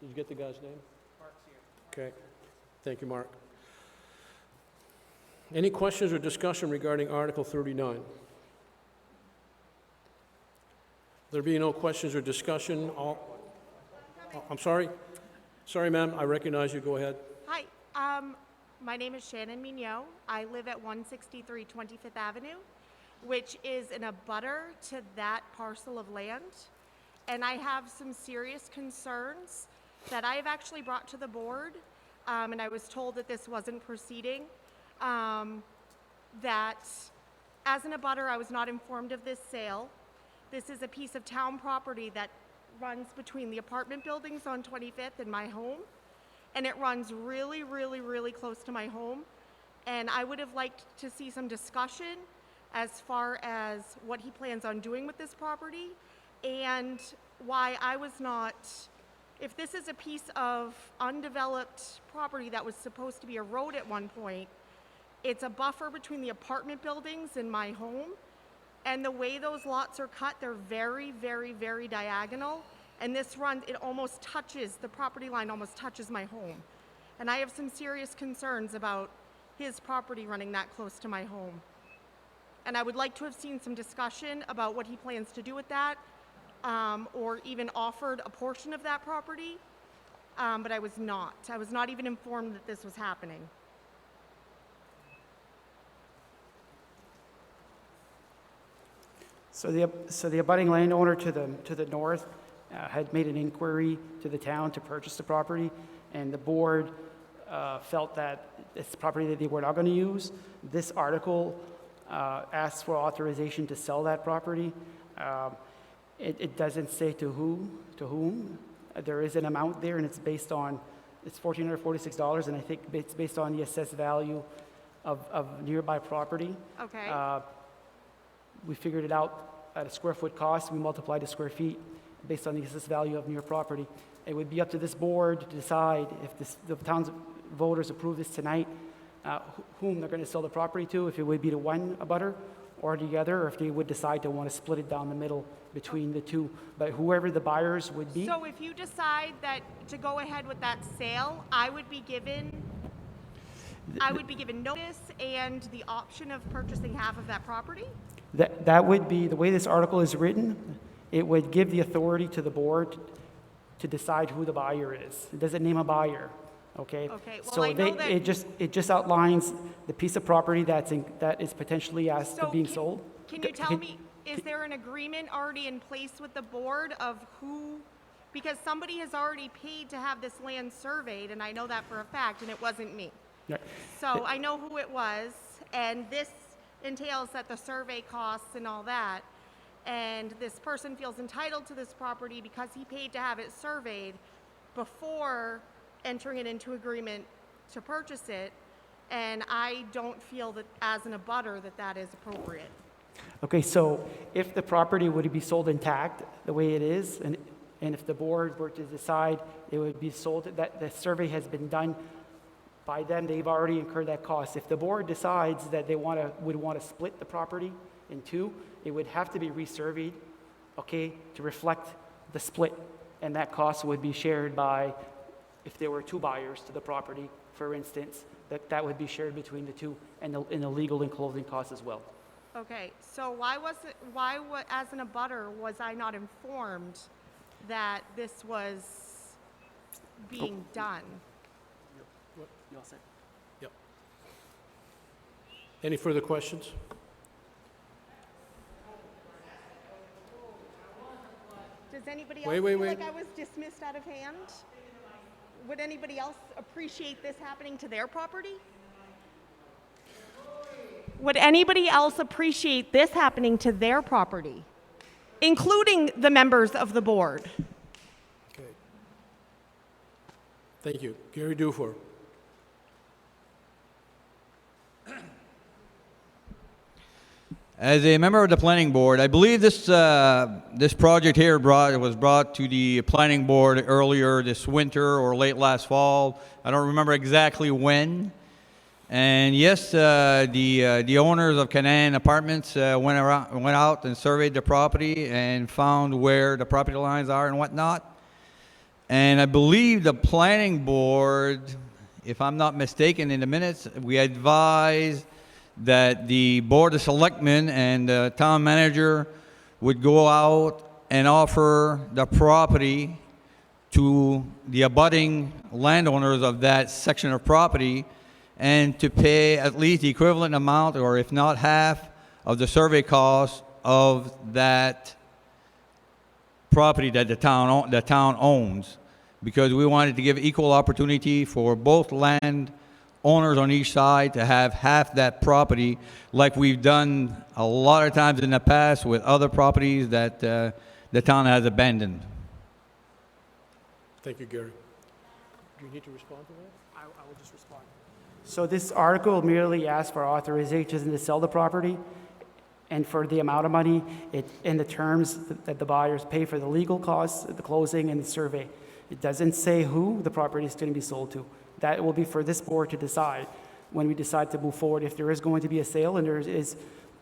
Did you get the guy's name? Mark's here. Okay. Thank you, Mark. Any questions or discussion regarding Article 39? There being no questions or discussion, I'm sorry. Sorry, ma'am. I recognize you. Go ahead. Hi. My name is Shannon Mignot. I live at 163 25th Avenue, which is in a abutter to that parcel of land. And I have some serious concerns that I have actually brought to the board, and I was told that this wasn't proceeding, that as an abutter, I was not informed of this sale. This is a piece of town property that runs between the apartment buildings on 25th and my home. And it runs really, really, really close to my home. And I would have liked to see some discussion as far as what he plans on doing with this property and why I was not, if this is a piece of undeveloped property that was supposed to be a road at one point, it's a buffer between the apartment buildings and my home. And the way those lots are cut, they're very, very, very diagonal. And this runs, it almost touches, the property line almost touches my home. And I have some serious concerns about his property running that close to my home. And I would like to have seen some discussion about what he plans to do with that, or even offered a portion of that property, but I was not. I was not even informed that this was happening. So the abutting landowner to the north had made an inquiry to the town to purchase the property, and the board felt that it's property that they were not going to use. This article asks for authorization to sell that property. It doesn't say to whom. There is an amount there, and it's $1,446, and I think it's based on the assessed value of nearby property. Okay. We figured it out at a square foot cost. We multiplied the square feet based on the assessed value of near property. It would be up to this board to decide if the town's voters approve this tonight, whom they're going to sell the property to, if it would be to one abutter or the other, or if they would decide to want to split it down the middle between the two. But whoever the buyers would be. So if you decide that to go ahead with that sale, I would be given notice and the option of purchasing half of that property? That would be, the way this article is written, it would give the authority to the board to decide who the buyer is. It doesn't name a buyer, okay? Okay, well, So I know that- it just outlines the piece of property that is potentially asked So to being sold. Can you tell me, is there an agreement already in place with the board of who, because somebody has already paid to have this land surveyed, and I know that for a fact, and it wasn't me. Yeah. So I know who it was, and this entails that the survey costs and all that, and this person feels entitled to this property because he paid to have it surveyed before entering it into agreement to purchase it, and I don't feel that as an abutter that is appropriate. Okay, so if the property would be sold intact, the way it is, and if the board were to decide it would be sold, that the survey has been done by them, they've already incurred that cost. If the board decides that they would want to split the property in two, it would have to be resurveyed, okay, to reflect the split, and that cost would be shared by, if there were two buyers to the property, for instance, that would be shared between the two, and the legal and closing costs as well. Okay, so as an abutter, was I not informed that this was being done? You all set? Yep. Any further questions? Does anybody else Wait. feel like I was dismissed out of hand? Would anybody else appreciate this happening to their property? Would anybody else appreciate this happening to their property, including the members of the board? Okay. Thank you. Gary Dufour. As a member of the planning board, I believe this project here was brought to the planning board earlier this winter or late last fall. I don't remember exactly when. And yes, the owners of Canaan Apartments went out and surveyed the property and found where the property lines are and whatnot. And I believe the planning board, if I'm not mistaken, in the minutes, we advised that the Board of Selectmen and the town manager would go out and offer the property to the abutting landowners of that section of property and to pay at least the equivalent amount, or if not half, of the survey cost of that property that the town owns, because we wanted to give equal opportunity for both land owners on each side to have half that property, like we've done a lot of times in the past with other properties that the town has abandoned. Thank you, Gary. Do you need to respond to that? I will just respond. So this article merely asks for authorization to sell the property, and for the amount of money in the terms that the buyers pay for the legal costs, the closing, and the survey. It doesn't say who the property is going to be sold to. That will be for this board to decide when we decide to move forward. If there is going to be a sale and there is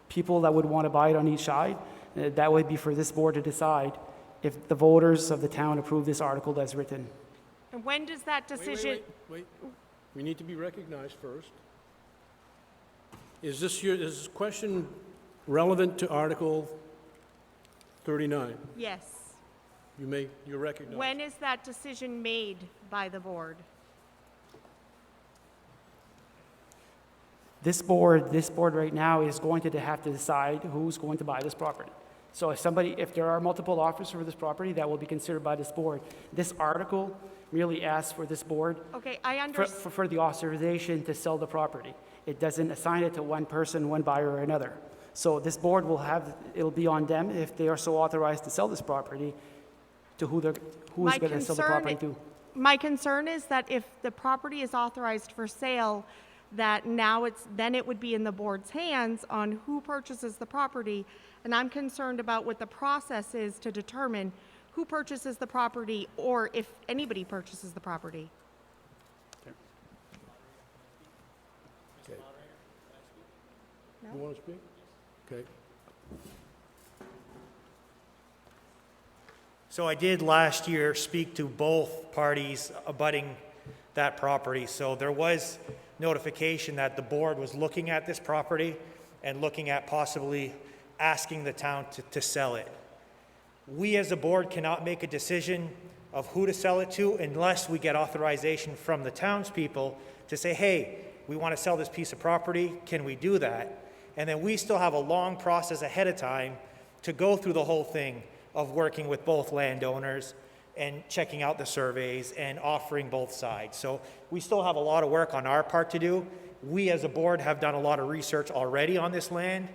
people that would want to buy it on each side, that would be for this board to decide if the voters of the town approve this article as written. And when does that decision? Wait. We need to be recognized first. Is this question relevant to Article 39. Yes. You're recognized. When is that decision made by the board? This board right now is going to have to decide who's going to buy this property. So if there are multiple offers for this property, that will be considered by this board. This article really asks for this board Okay, I understand. for the authorization to sell the property. It doesn't assign it to one person, one buyer, or another. So this board it'll be on them if they are so authorized to sell this property to who's going to sell the property to. My concern is that if the property is authorized for sale, that then it would be in the board's hands on who purchases the property. And I'm concerned about what the process is to determine who purchases the property or if anybody purchases the property. Okay. No? You want to speak? Okay. So I did last year speak to both parties abutting that property. So there was notification that the board was looking at this property and looking at possibly asking the town to sell it. We as a board cannot make a decision of who to sell it to unless we get authorization from the townspeople to say, hey, we want to sell this piece of property, can we do that? And then we still have a long process ahead of time to go through the whole thing of working with both landowners and checking out the surveys and offering both sides. So we still have a lot of work on our part to do. We as a board have done a lot of research already on this land.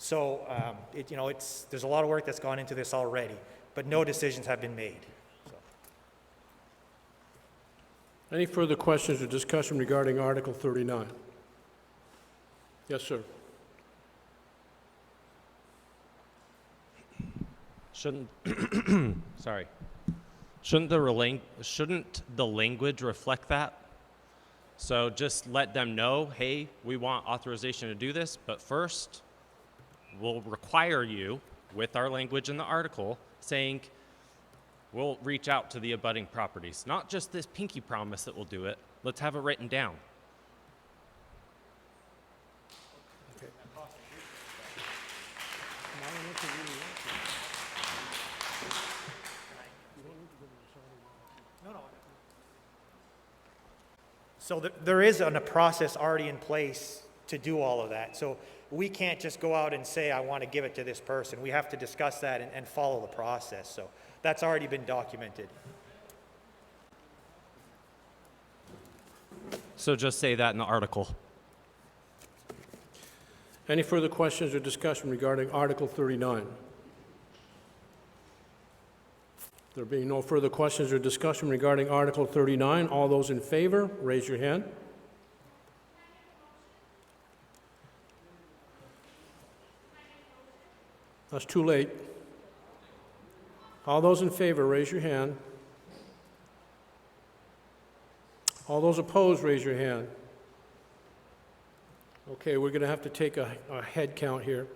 So there's a lot of work that's gone into this already, but no decisions have been made. So. Any further questions or discussion regarding Article 39? Yes, sir. Shouldn't the language reflect that? So just let them know, hey, we want authorization to do this, but first we'll require you, with our language in the article, saying we'll reach out to the abutting properties. Not just this pinky promise that we'll do it. Let's have it written down. Okay. So there is a process already in place to do all of that. So we can't just go out and say, I want to give it to this person. We have to discuss that and follow the process. So that's already been documented. So just say that in the article. Any further questions or discussion regarding Article 39? There being no further questions or discussion regarding Article 39, all those in favor, raise your hand. That's too late. All those in favor, raise your hand. All those opposed, raise your hand. Okay, we're going to have to take a head count here.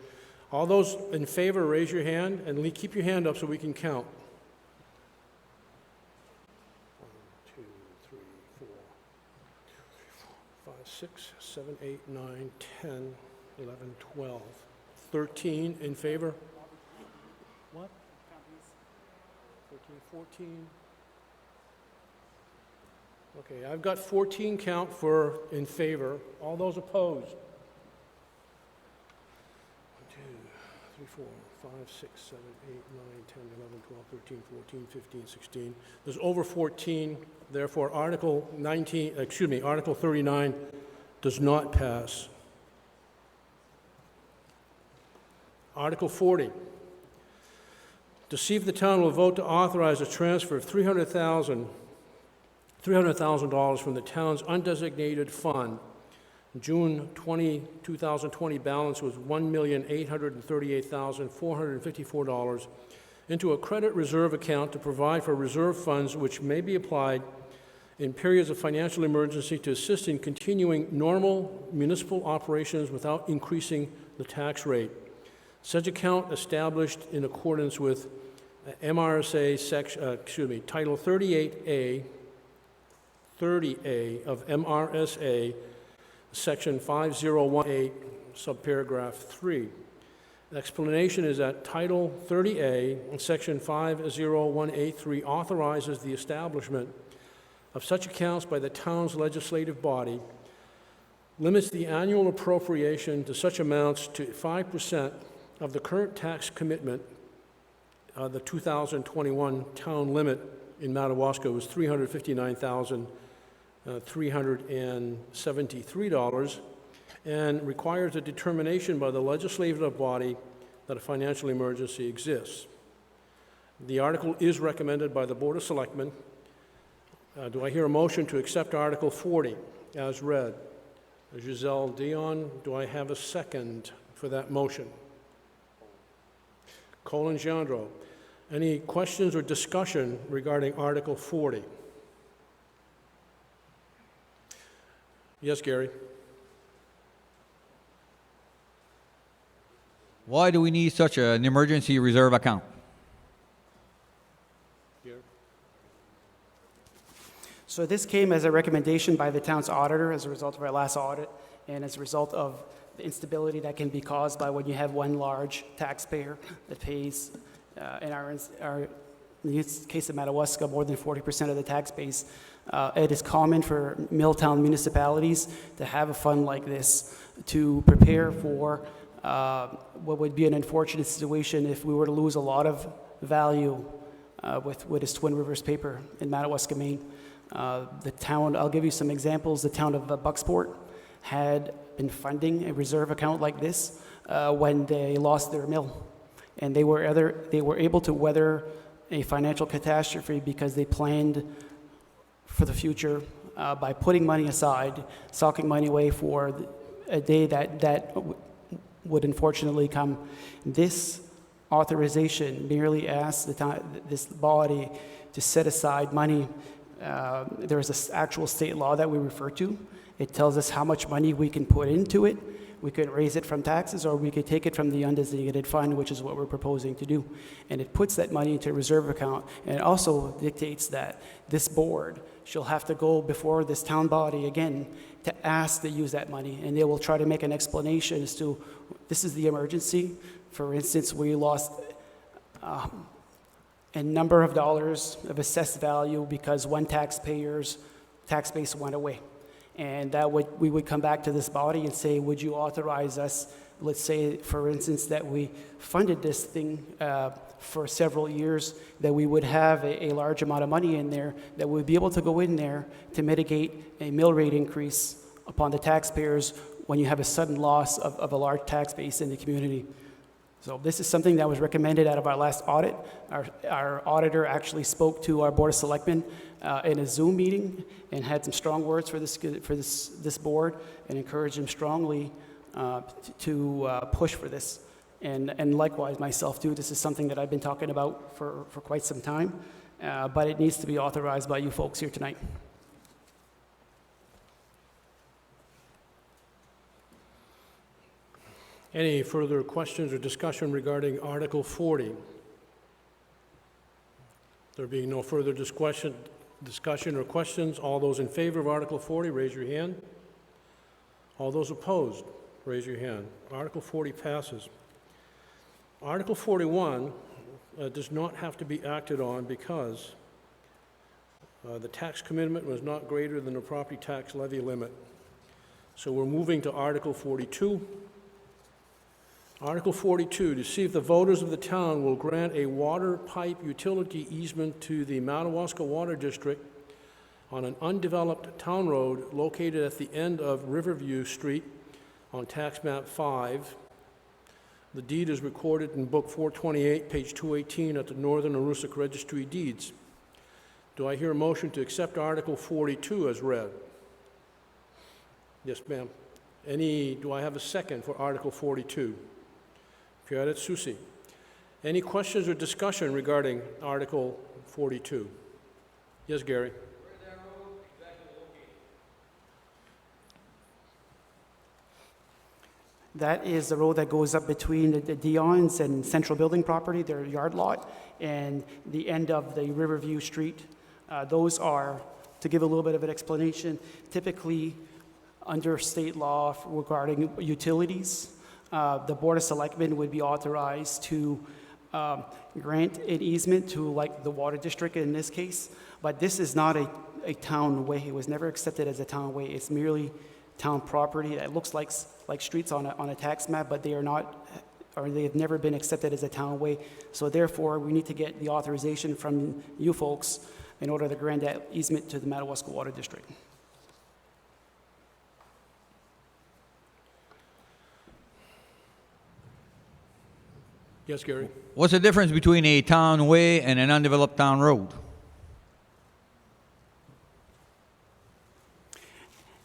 All those in favor, raise your hand, and keep your hand up so we can count. 1, 2, 3, 4, 5, 6, 7, 8, 9, 10, 11, 12. 13 in favor? What? 13, 14. Okay, I've got 14 count for in favor. All those opposed? 1, 2, 3, 4, 5, 6, 7, 8, 9, 10, 11, 12, 13, 14, 15, 16. There's over 14. Therefore, Article 39 does not pass. Article 40, to see if the town will vote to authorize a transfer of $300,000 from the town's undesignated fund. June 2020 balance was $1,838,454 into a credit reserve account to provide for reserve funds which may be applied in periods of financial emergency to assist in continuing normal municipal operations without increasing the tax rate. Such account established in accordance with MRSA Title 30A of MRSA, Section 5018, subparagraph 3. Explanation is that Title 30A in Section 50183 authorizes the establishment of such accounts by the town's legislative body, limits the annual appropriation to such amounts to 5% of the current tax commitment. The 2021 town limit in Madawaska was $359,373, and requires a determination by the legislative body that a financial emergency exists. The article is recommended by the Board of Selectmen. Do I hear a motion to accept Article 40 as read? Giselle Dion, do I have a second for that motion? Colin Gendreau. Any questions or discussion regarding Article 40? Yes, Gary? Why do we need such an emergency reserve account? So this came as a recommendation by the town's auditor as a result of our last audit and as a result of the instability that can be caused by when you have one large taxpayer that pays, in the case of Madawaska, more than 40% of the tax base. It is common for Milltown municipalities to have a fund like this to prepare for what would be an unfortunate situation if we were to lose a lot of value with what is Twin Rivers paper in Madawaska, Maine. The town, I'll give you some examples. The town of Bucksport had been funding a reserve account like this when they lost their mill. And they were able to weather a financial catastrophe because they planned for the future by putting money aside, socking money away for a day that would unfortunately come. This authorization merely asks this body to set aside money. There is an actual state law that we refer to. It tells us how much money we can put into it. We could raise it from taxes, or we could take it from the undesignated fund, which is what we're proposing to do. And it puts that money into a reserve account, and it also dictates that this board shall have to go before this town body again to ask to use that money, and they will try to make an explanation as to this is the emergency. For instance, we lost a number of dollars of assessed value because one taxpayer's tax base went away. And we would come back to this body and say, would you authorize us, let's say, for instance, that we funded this thing for several years, that we would have a large amount of money in there, that we'd be able to go in there to mitigate a mill rate increase upon the taxpayers when you have a sudden loss of a large tax base in the community. So this is something that was recommended out of our last audit. Our auditor actually spoke to our Board of Selectmen in a Zoom meeting and had some strong words for this board and encouraged them strongly to push for this. And likewise, myself too, this is something that I've been talking about for quite some time, but it needs to be authorized by you folks here tonight. Any further questions or discussion regarding Article 40? There being no further discussion or questions, all those in favor of Article 40, raise your hand. All those opposed, raise your hand. Article 40 passes. Article 41 does not have to be acted on because the tax commitment was not greater than the property tax levy limit. So we're moving to Article 42. Article 42, to see if the voters of the town will grant a water pipe utility easement to the Madawaska Water District on an undeveloped town road located at the end of Riverview Street on Tax Map 5. The deed is recorded in Book 428, page 218 at the Northern Aroostook Registry of Deeds. Do I hear a motion to accept Article 42 as read? Yes, ma'am. Do I have a second for Article 42? Pierre Susi. Any questions or discussion regarding Article 42? Yes, Gary. Where is that road exactly located? That is the road that goes up between the Dion's and Central Building property, their yard lot, and the end of the Riverview Street. Those are, to give a little bit of an explanation, typically under state law regarding utilities, the Board of Selectmen would be authorized to grant an easement to like the water district in this case, but this is not a town way. It was never accepted as a town way. It's merely town property. It looks like streets on a tax map, but they are not, or they have never been accepted as a town way. So therefore, we need to get the authorization from you folks in order to grant that easement to the Madawaska Water District. Yes, Gary? What's the difference between a town way and an undeveloped town road?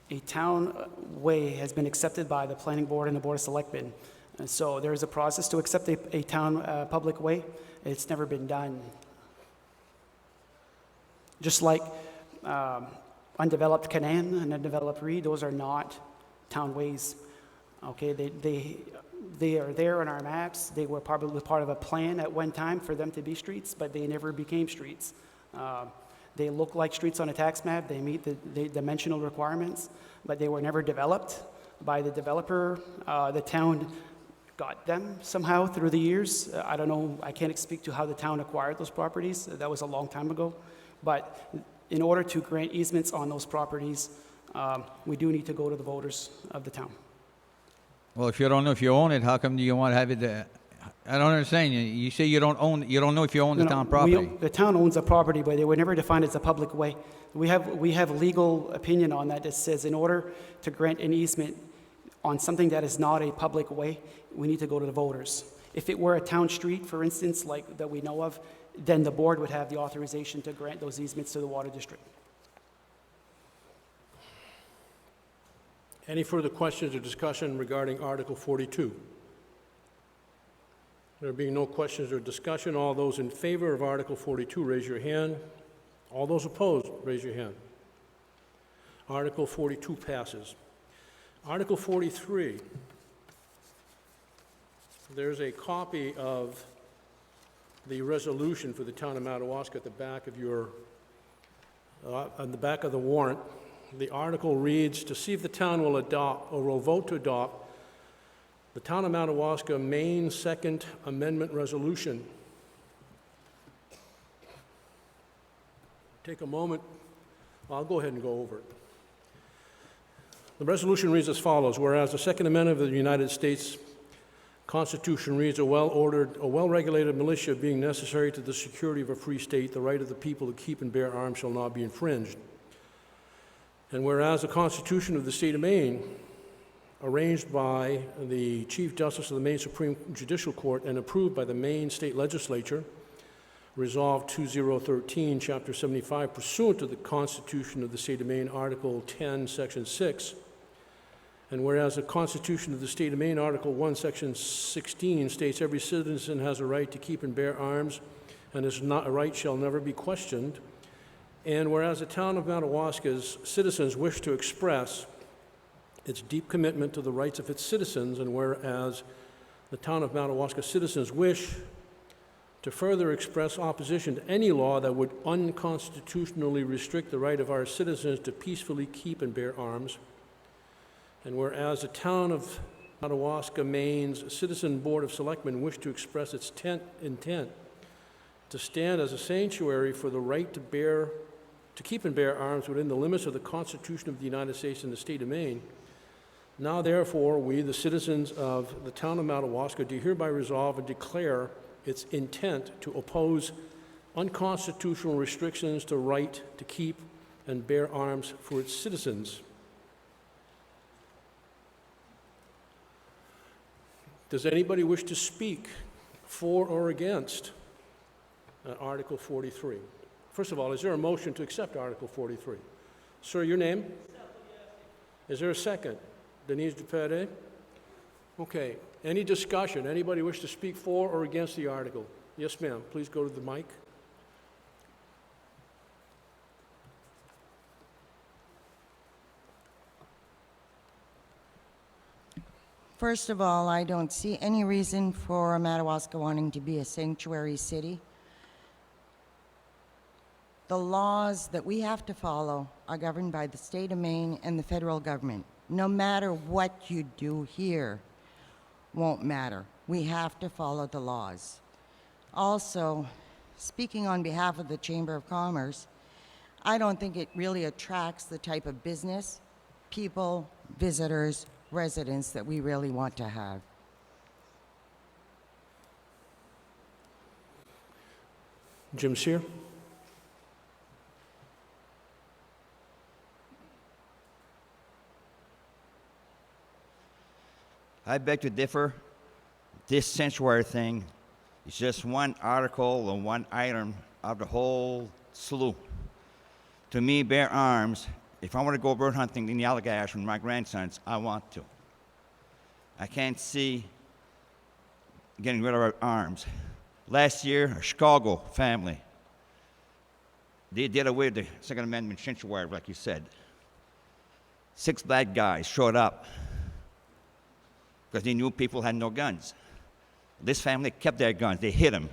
A town way has been accepted by the planning board and the board of selectmen. And so there is a process to accept a town public way. It's never been done. Just like undeveloped Canaan and undeveloped Reed, those are not town ways. Okay, they are there on our maps. They were probably part of a plan at one time for them to be streets, but they never became streets. They look like streets on a tax map. They meet the dimensional requirements, but they were never developed by the developer. The town got them somehow through the years. I don't know. I can't speak to how the town acquired those properties. That was a long time ago. But in order to grant easements on those properties, we do need to go to the voters of the town. Well, if you don't know if you own it, how come do you want to have it? I don't understand. You say you don't own. You don't know if you own the town property. The town owns a property, but they were never defined as a public way. We have legal opinion on that says in order to grant an easement on something that is not a public way, we need to go to the voters. If it were a town street, for instance, like that we know of, then the board would have the authorization to grant those easements to the water district. Any further questions or discussion regarding Article 42? There being no questions or discussion, all those in favor of Article 42, raise your hand. All those opposed, raise your hand. Article 42 passes. Article 43. There's a copy of the resolution for the town of Madawaska at the back of your, on the back of the warrant. The article reads, to see if the town will adopt or will vote to adopt the Town of Madawaska Maine Second Amendment Resolution. Take a moment. I'll go ahead and go over it. The resolution reads as follows. Whereas the Second Amendment of the United States Constitution reads, a well-ordered, a well-regulated militia being necessary to the security of a free state, the right of the people to keep and bear arms shall not be infringed. And whereas the Constitution of the State of Maine, arranged by the Chief Justice of the Maine Supreme Judicial Court and approved by the Maine State Legislature, Resolved 2013, Chapter 75, pursuant to the Constitution of the State of Maine, Article 10, Section 6, and whereas the Constitution of the State of Maine, Article 1, Section 16, states every citizen has a right to keep and bear arms, and his right shall never be questioned, and whereas the town of Madawaska's citizens wish to express its deep commitment to the rights of its citizens, and whereas the town of Madawaska citizens wish to further express opposition to any law that would unconstitutionally restrict the right of our citizens to peacefully keep and bear arms, and whereas the town of Madawaska, Maine's Citizen Board of Selectmen wish to express its intent to stand as a sanctuary for the right to keep and bear arms within the limits of the Constitution of the United States and the state of Maine. Now, therefore, we, the citizens of the town of Madawaska, do hereby resolve and declare its intent to oppose unconstitutional restrictions to right to keep and bear arms for its citizens. Does anybody wish to speak for or against Article 43? First of all, is there a motion to accept Article 43? Sir, your name? Is there a second? Denise Dupere? Okay. Any discussion? Anybody wish to speak for or against the article? Yes, ma'am. Please go to the mic. First of all, I don't see any reason for Madawaska wanting to be a sanctuary city. The laws that we have to follow are governed by the state of Maine and the federal government. No matter what you do here, won't matter. We have to follow the laws. Also, speaking on behalf of the Chamber of Commerce, I don't think it really attracts the type of business, people, visitors, residents that we really want to have. Jim Sear? I beg to differ. This sanctuary thing is just one article or one item of the whole slew. To me, bear arms, if I want to go bird hunting in the Allagash with my grandsons, I want to. I can't see getting rid of our arms. Last year, a Chicago family, they did away with the Second Amendment sanctuary, like you said. 6 black guys showed up because they knew people had no guns. This family kept their guns. They hid them.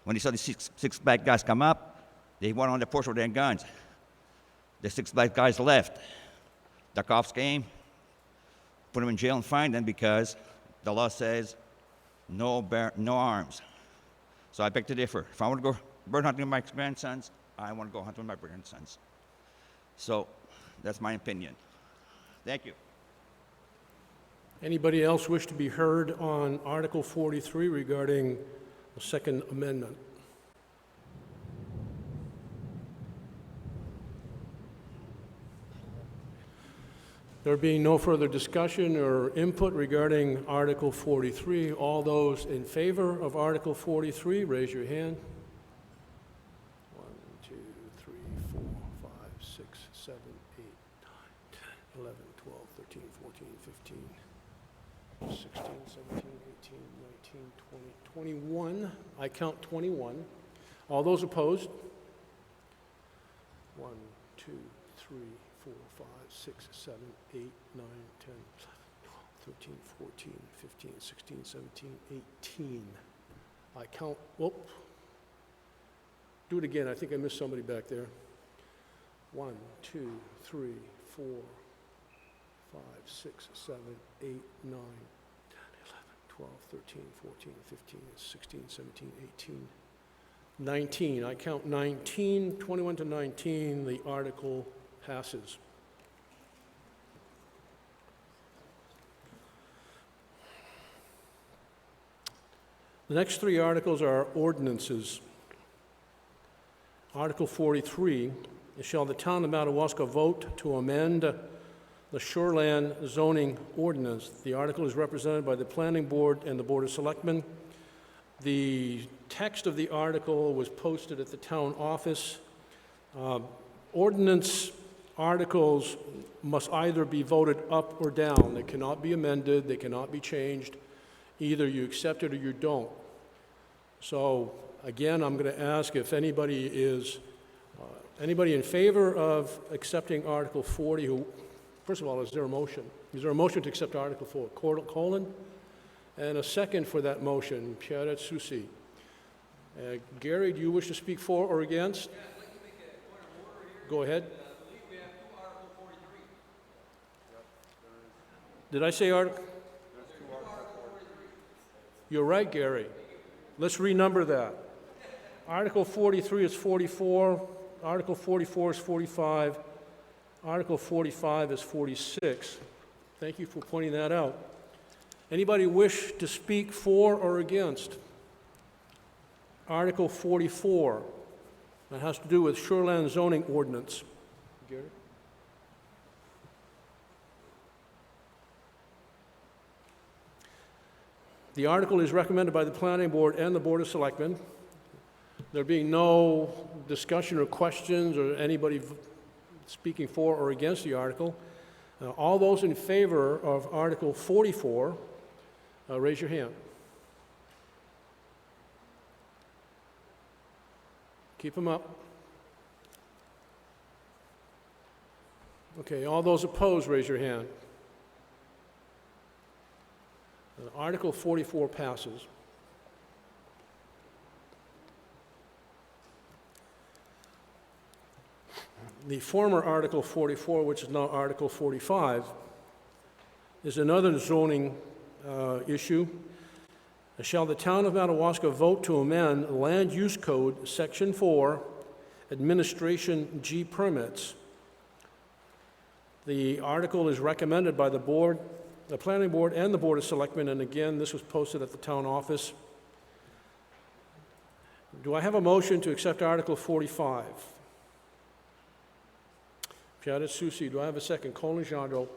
When they saw the six black guys come up, they went on the porch with their guns. The 6 black guys left. The cops came, put them in jail and fined them because the law says no arms. So I beg to differ. If I want to go bird hunting with my grandsons, I want to go hunt with my grandsons. So that's my opinion. Thank you. Anybody else wish to be heard on Article 43 regarding the Second Amendment? There being no further discussion or input regarding Article 43, all those in favor of Article 43, raise your hand. 1, 2, 3, 4, 5, 6, 7, 8, 9, 10, 11, 12, 13, 14, 15, 16, 17, 18, 19, 20, 21. I count 21. All those opposed? 1, 2, 3, 4, 5, 6, 7, 8, 9, 10, 12, 13, 14, 15, 16, 17, 18. I count, whoop. Do it again. I think I missed somebody back there. 1, 2, 3, 4, 5, 6, 7, 8, 9, 10, 11, 12, 13, 14, 15, 16, 17, 18, 19. I count 19, 21 to 19, the article passes. The next 3 articles are ordinances. Article 43, shall the town of Madawaska vote to amend the shoreland zoning ordinance? The article is represented by the Planning Board and the Board of Selectmen. The text of the article was posted at the town office. Ordinance articles must either be voted up or down. They cannot be amended, they cannot be changed. Either you accept it or you don't. So again, I'm going to ask if anybody is, anybody in favor of accepting Article 40, who, first of all, is there a motion? Is there a motion to accept Article 4? Colin? And a second for that motion, Pierre Susi. Gary, do you wish to speak for or against? Yeah, I'd like to make a point of order here. Go ahead. I believe we have 2 Article 43. Did I say Article? You're right, Gary. Let's renumber that. Article 43 is 44. Article 44 is 45. Article 45 is 46. Thank you for pointing that out. Anybody wish to speak for or against Article 44? That has to do with shoreland zoning ordinance. Gary? The article is recommended by the Planning Board and the Board of Selectmen. There being no discussion or questions or anybody speaking for or against the article, all those in favor of Article 44, raise your hand. Keep them up. Okay, all those opposed, raise your hand. Article 44 passes. The former Article 44, which is now Article 45, is another zoning issue. Shall the town of Madawaska vote to amend Land Use Code, Section 4, Administration G permits? The article is recommended by the board, the planning board, and the Board of Selectmen, and again, this was posted at the town office. Do I have a motion to accept Article 45? Piata Susi, do I have a second? Colin Gendreau.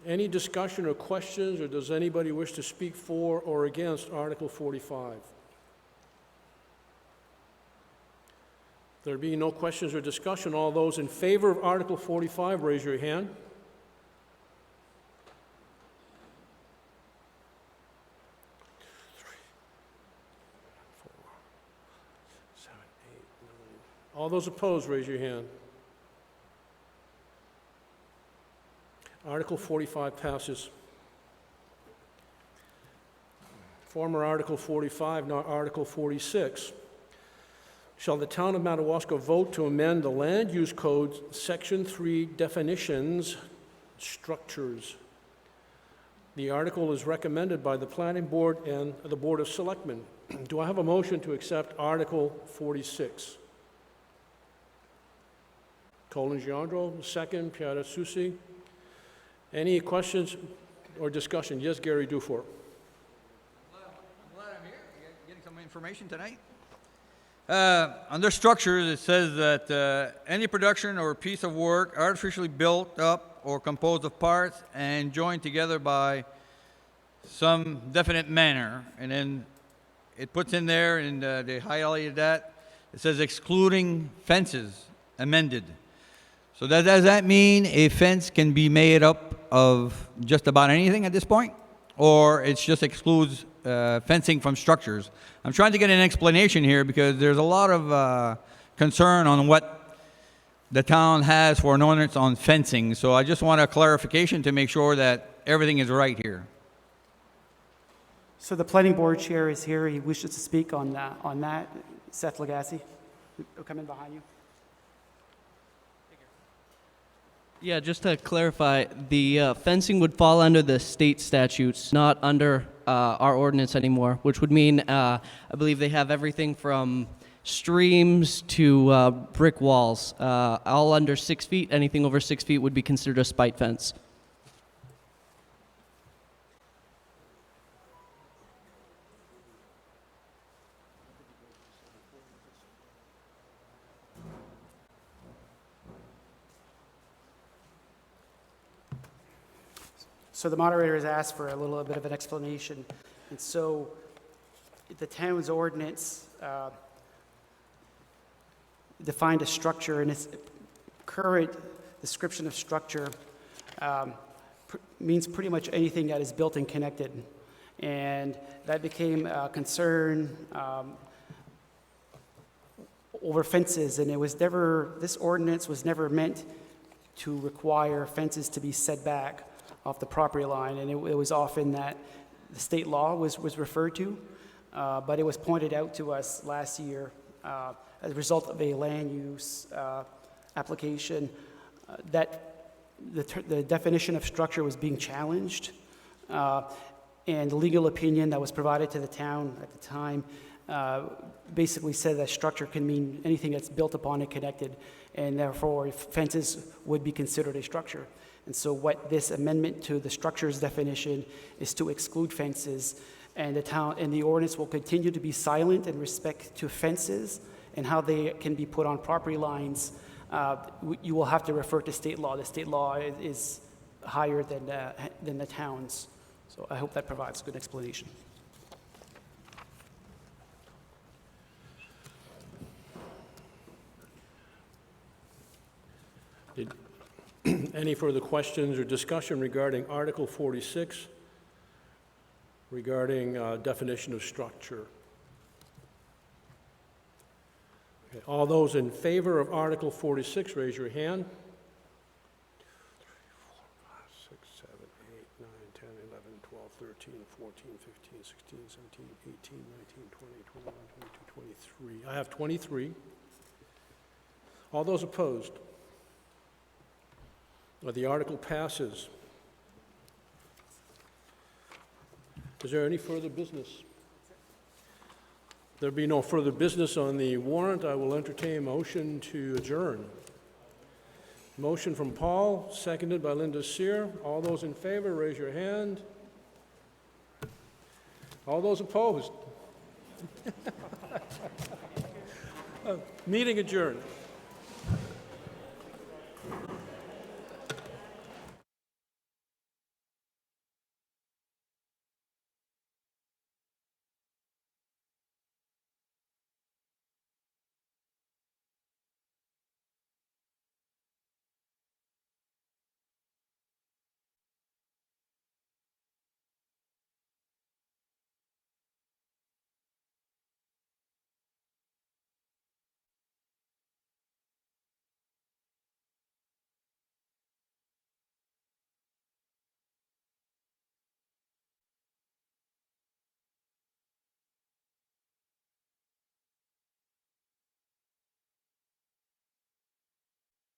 Any discussion or questions, or does anybody wish to speak for or against Article 45? There being no questions or discussion, all those in favor of Article 45, raise your hand. All those opposed, raise your hand. Article 45 passes. Former Article 45, not Article 46. Shall the town of Madawaska vote to amend the Land Use Code, Section 3, Definitions, Structures? The article is recommended by the Planning Board and the Board of Selectmen. Do I have a motion to accept Article 46? Colin Gendreau, second. Piata Susi. Any questions or discussion? Yes, Gary Dufour. I'm glad I'm here. Getting some information tonight. Under structures, it says that any production or piece of work artificially built up or composed of parts and joined together by some definite manner, and then it puts in there, and they highlighted that, it says excluding fences, amended. So does that mean a fence can be made up of just about anything at this point? Or it just excludes fencing from structures? I'm trying to get an explanation here because there's a lot of concern on what the town has for an ordinance on fencing. So I just want a clarification to make sure that everything is right here. So the planning board chair is here. He wishes to speak on that. Seth Legassi, will come in behind you. Yeah, just to clarify, the fencing would fall under the state statutes, not under our ordinance anymore, which would mean I believe they have everything from streams to brick walls. All under 6 feet. Anything over 6 feet would be considered a spite fence. So the moderator has asked for a little bit of an explanation. And so the town's ordinance defined a structure, and its current description of structure means pretty much anything that is built and connected. And that became a concern over fences, and this ordinance was never meant to require fences to be set back off the property line, and it was often that the state law was referred to, but it was pointed out to us last year as a result of a land use application that the definition of structure was being challenged, and the legal opinion that was provided to the town at the time basically said that structure can mean anything that's built upon and connected, and therefore fences would be considered a structure. And so what this amendment to the structures definition is to exclude fences, and the town and the ordinance will continue to be silent in respect to fences and how they can be put on property lines. You will have to refer to state law. The state law is higher than the town's. So I hope that provides a good explanation. Any further questions or discussion regarding Article 46, regarding definition of structure? Okay. All those in favor of Article 46, raise your hand. 2, 3, 4, 5, 6, 7, 8, 9, 10, 11, 12, 13, 14, 15, 16, 17, 18, 19, 20, 21, 22, 23. I have 23. All those opposed? The article passes. Is there any further business? There be no further business on the warrant. I will entertain a motion to adjourn. Motion from Paul, seconded by Linda Sear. All those in favor, raise your hand. All those opposed? Meeting adjourned.